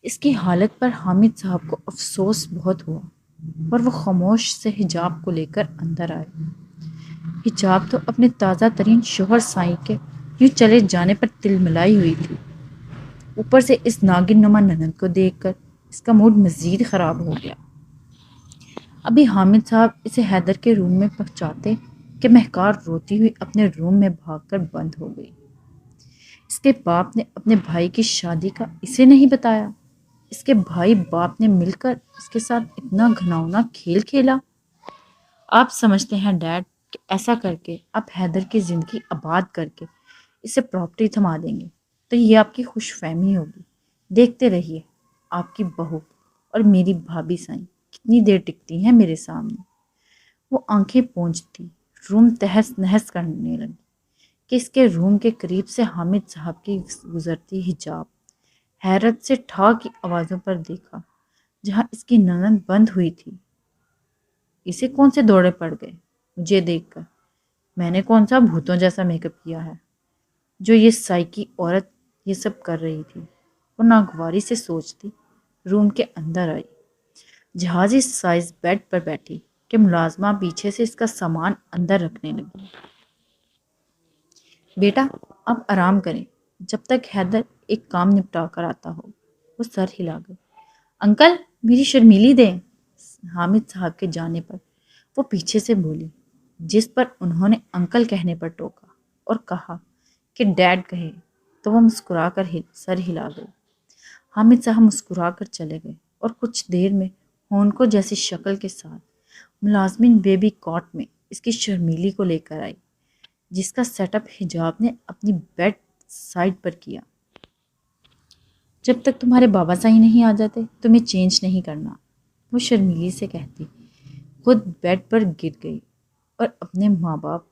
اس کی حالت پر حامد صاحب کو افسوس بہت ہوا اور وہ خاموش سے حجاب کو لے کر اندر آئے۔ حجاب تو اپنے تازہ ترین شوہر سائیں کے یوں چلے جانے پر تل ملائی ہوئی تھی، اوپر سے اس ناگن نما ننند کو دیکھ کر اس کا موڈ مزید خراب ہو گیا۔ ابھی حامد صاحب اسے حیدر کے روم میں پہنچاتے کہ مہکار روتی ہوئی اپنے روم میں بھاگ کر بند ہو گئی۔ اس کے باپ نے اپنے بھائی کی شادی کا اسے نہیں بتایا؟ اس کے بھائی باپ نے مل کر اس کے ساتھ اتنا گھناؤنا کھیل کھیلا؟ آپ سمجھتے ہیں ڈیڈ کہ ایسا کر کے آپ حیدر کی زندگی آباد کر کے اسے پراپرٹی تھما دیں گے تو یہ آپ کی خوش فہمی ہوگی؟ دیکھتے رہیے آپ کی بہو اور میری بھابھی سائیں کتنی دیر ٹکتی ہیں میرے سامنے۔ وہ آنکھیں پونچھتی روم تہس نہس کرنے لگی کہ اس کے روم کے قریب سے حامد صاحب کی گزرتی حجاب حیرت سے ٹھا کی آوازوں پر دیکھا جہاں اس کی ننند بند ہوئی تھی۔ اسے کون سے دوڑے پڑ گئے مجھے دیکھ کر؟ میں نے کون سا بھوتوں جیسا میک اپ کیا ہے جو یہ سائیکی عورت یہ سب کر رہی تھی؟ وہ ناگواری سے سوچتی روم کے اندر آئی، جہازی سائز بیڈ پر بیٹھی کہ ملازمہ پیچھے سے اس کا سامان اندر رکھنے لگی۔ بیٹا آپ آرام کریں جب تک حیدر ایک کام نپٹا کر آتا ہو۔ وہ سر ہلا گئی۔ انکل میری شرمیلی دیں۔ حامد صاحب کے جانے پر وہ پیچھے سے بولی، جس پر انہوں نے انکل کہنے پر ٹوکا اور کہا کہ ڈیڈ کہے تو وہ مسکرا کر سر ہلا گئی۔ حامد صاحب مسکرا کر چلے گئے اور کچھ دیر میں ہونکو جیسی شکل کے ساتھ ملازمین بیبی کاٹ میں اس کی شرمیلی کو لے کر آئی جس کا سیٹ اپ حجاب نے اپنی بیڈ سائڈ پر کیا۔ جب تک تمہارے بابا سائی نہیں آ جاتے تمہیں چینج نہیں کرنا، وہ شرمیلی سے کہتی، خود بیڈ پر گر گئی اور اپنے ماں باپ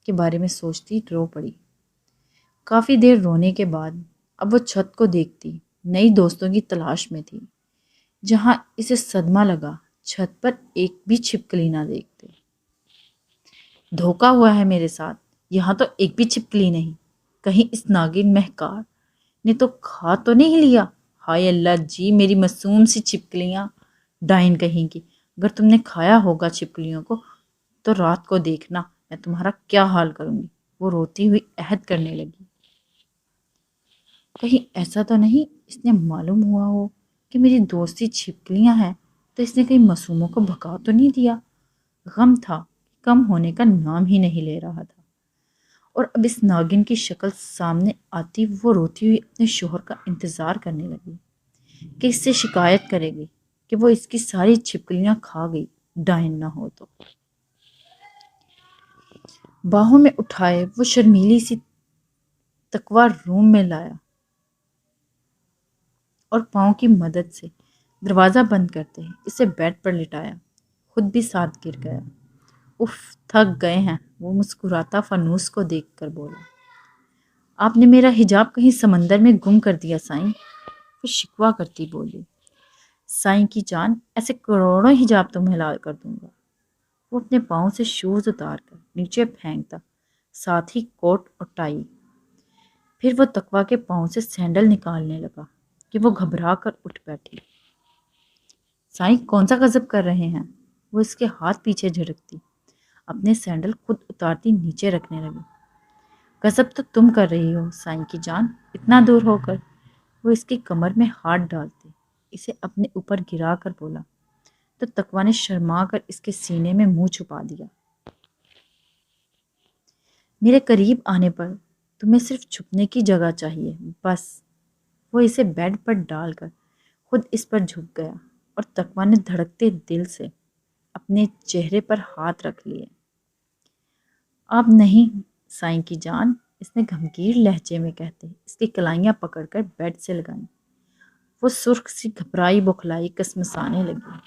کے بارے میں سوچتی رو پڑی۔ کافی دیر رونے کے بعد اب وہ چھت کو دیکھتی نئی دوستوں کی تلاش میں تھی۔ جہاں اسے صدمہ لگا چھت پر ایک بھی چھپکلی نہ دیکھتے۔ دھوکا ہوا ہے میرے ساتھ، یہاں تو ایک بھی چھپکلی نہیں، کہیں اس ناگن مہکار نے تو کھا تو نہیں لیا؟ ہائے اللہ جی، میری معصوم سی چھپکلیاں، ڈائن کہیں کی، اگر تم نے کھایا ہوگا چھپکلیوں کو تو رات کو دیکھنا میں تمہارا کیا حال کروں گی۔ وہ روتی ہوئی عہد کرنے لگی۔ کہیں ایسا تو نہیں اس نے معلوم ہوا ہو کہ میری دوستی چھپکلیاں ہیں تو اس نے کہیں معصوموں کو بھگا تو نہیں دیا؟ غم تھا، کم ہونے کا نام ہی نہیں لے رہا تھا، اور اب اس ناگن کی شکل سامنے آتی وہ روتی ہوئی اپنے شوہر کا انتظار کرنے لگی کہ اس سے شکایت کرے گی کہ وہ اس کی ساری چھپکلیاں کھا گئی، ڈائن نہ ہو تو۔ باہوں میں اٹھائے وہ شرمیلی سی تقوی روم میں لایا اور پاؤں کی مدد سے دروازہ بند کرتے ہی اسے بیڈ پر لٹایا، خود بھی ساتھ گر گیا۔ اف، تھک گئے ہیں، وہ مسکراتا فانوس کو دیکھ کر بولا۔ آپ نے میرا حجاب کہیں سمندر میں گم کر دیا سائیں، وہ شکوہ کرتی بولی۔ سائیں کی جان، ایسے کروڑوں حجاب تمہیں لا کر دوں گا۔ وہ اپنے پاؤں سے شوز اتار کر نیچے پھینکتا، ساتھ ہی کوٹ اور ٹائی۔ پھر وہ تقویٰ کے پاؤں سے سینڈل نکالنے لگا کہ وہ گھبرا کر اٹھ بیٹھی۔ سائیں کون سا غضب کر رہے ہیں؟ وہ اس کے ہاتھ پیچھے جھڑکتی، اپنے سینڈل خود اتارتی نیچے رکھنے لگی۔ غضب تو تم کر رہی ہو سائیں کی جان، اتنا دور ہو کر۔ وہ اس کی کمر میں ہاتھ ڈالتے اسے اپنے اوپر گرا کر بولا، تو تقویٰ نے شرما کر اس کے سینے میں منہ چھپا دیا۔ میرے قریب آنے پر تمہیں صرف چھپنے کی جگہ چاہیے، بس۔ وہ اسے بیڈ پر ڈال کر خود اس پر جھک گیا اور تقویٰ نے دھڑکتے دل سے اپنے چہرے پر ہاتھ رکھ لیے۔ آپ نہیں سائیں کی جان، اس نے گھمگیر لہجے میں کہتے اس کی کلائیاں پکڑ کر بیڈ سے لگائیں۔ وہ سرخ سی گھبرائی بوکھلائی کسمسانے لگی۔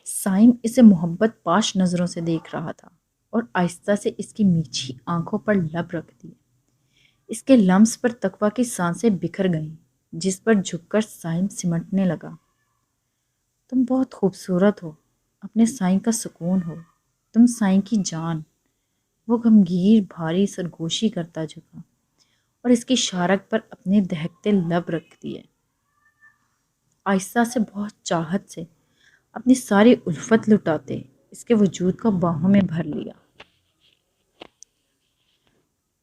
سائم اسے محبت پاش نظروں سے دیکھ رہا تھا اور آہستہ سے اس کی میچھی آنکھوں پر لب رکھ دی۔ اس کے لمس پر تقویٰ کی سانسیں بکھر گئیں، جس پر جھک کر سائم سمٹنے لگا۔ تم بہت خوبصورت ہو، اپنے سائیں کا سکون ہو، تم سائیں کی جان۔ وہ غمگیر بھاری سرگوشی کرتا جھکا اور اس کی شارک پر اپنے دہکتے لب رکھ دیے۔ آہستہ سے بہت چاہت سے اپنی ساری الفت لٹاتے اس کے وجود کو باہوں میں بھر لیا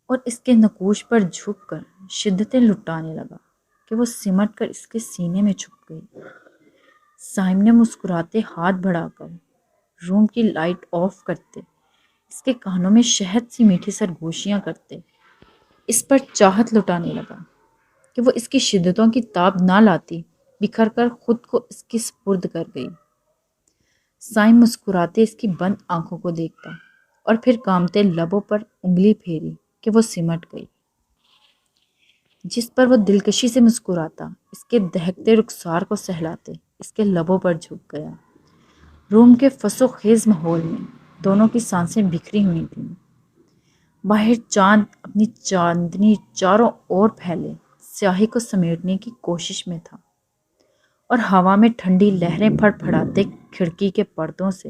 اور اس کے نقوش پر جھک کر شدتیں لٹانے لگا کہ وہ سمٹ کر اس کے سینے میں چھپ گئی۔ سائم نے مسکراتے ہاتھ بڑھا کر روم کی لائٹ آف کرتے اس کے کانوں میں شہد سی میٹھی سرگوشیاں کرتے اس پر چاہت لٹانے لگا کہ وہ اس کی شدتوں کی تاب نہ لاتی بکھر کر خود کو اس کی سپرد کر گئی۔ سائم مسکراتے اس کی بند آنکھوں کو دیکھتا اور پھر کامتے لبوں پر انگلی پھیری کہ وہ سمٹ گئی، جس پر وہ دلکشی سے مسکراتا اس کے دہکتے رخسار کو سہلاتے اس کے لبوں پر جھک گیا۔ روم کے فس و خیز ماحول میں دونوں کی سانسیں بکھری ہوئی تھیں۔ باہر چاند اپنی چاندنی چاروں اور پھیلے سیاہی کو سمیٹنے کی کوشش میں تھا اور ہوا میں ٹھنڈی لہریں پھڑ پھڑاتے کھڑکی کے پردوں سے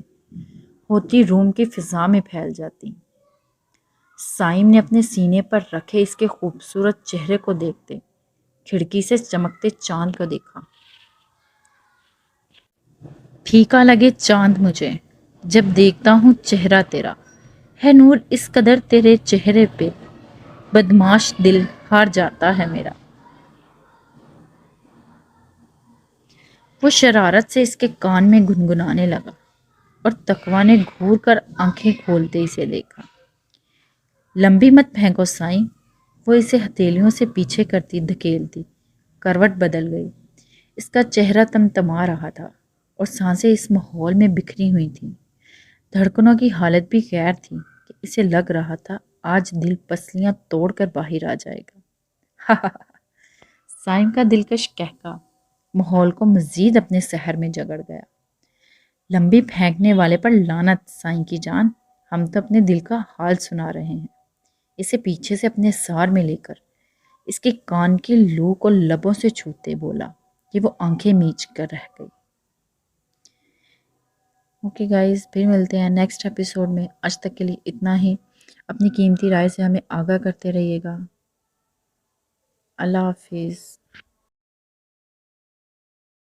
ہوتی روم کی فضا میں پھیل جاتی۔ سائم نے اپنے سینے پر رکھے اس کے خوبصورت چہرے کو دیکھتے کھڑکی سے چمکتے چاند کو دیکھا۔ پھیکا لگے چاند مجھے جب دیکھتا ہوں چہرہ تیرا، ہے نور اس قدر تیرے چہرے پہ، بدمعاش دل ہار جاتا ہے میرا۔ وہ شرارت سے اس کے کان میں گنگنانے لگا اور تقویٰ نے گھور کر آنکھیں کھولتے اسے دیکھا۔ لمبی مت پھینکو سائیں، وہ اسے ہتھیلیوں سے پیچھے کرتی دھکیلتی کروٹ بدل گئی۔ اس کا چہرہ تمتما رہا تھا اور سانسیں اس ماحول میں بکھری ہوئی تھیں۔ دھڑکنوں کی حالت بھی غیر تھی کہ اسے لگ رہا تھا آج دل پسلیاں توڑ کر باہر آ جائے گا۔ سائم کا دلکش کہکا ماحول کو مزید اپنے سحر میں جگڑ گیا۔ لمبی پھینکنے والے پر لعنت سائیں کی جان، ہم تو اپنے دل کا حال سنا رہے ہیں۔ اسے پیچھے سے اپنے سار میں لے کر اس کے کان کی لو کو لبوں سے چھوتے بولا کہ وہ آنکھیں میچ کر رہ گئی۔ اوکے گائز، پھر ملتے ہیں نیکسٹ ایپیسوڈ میں۔ آج تک کے لیے اتنا ہی۔ اپنی قیمتی رائے سے ہمیں آگاہ کرتے رہیے گا۔ اللہ حافظ۔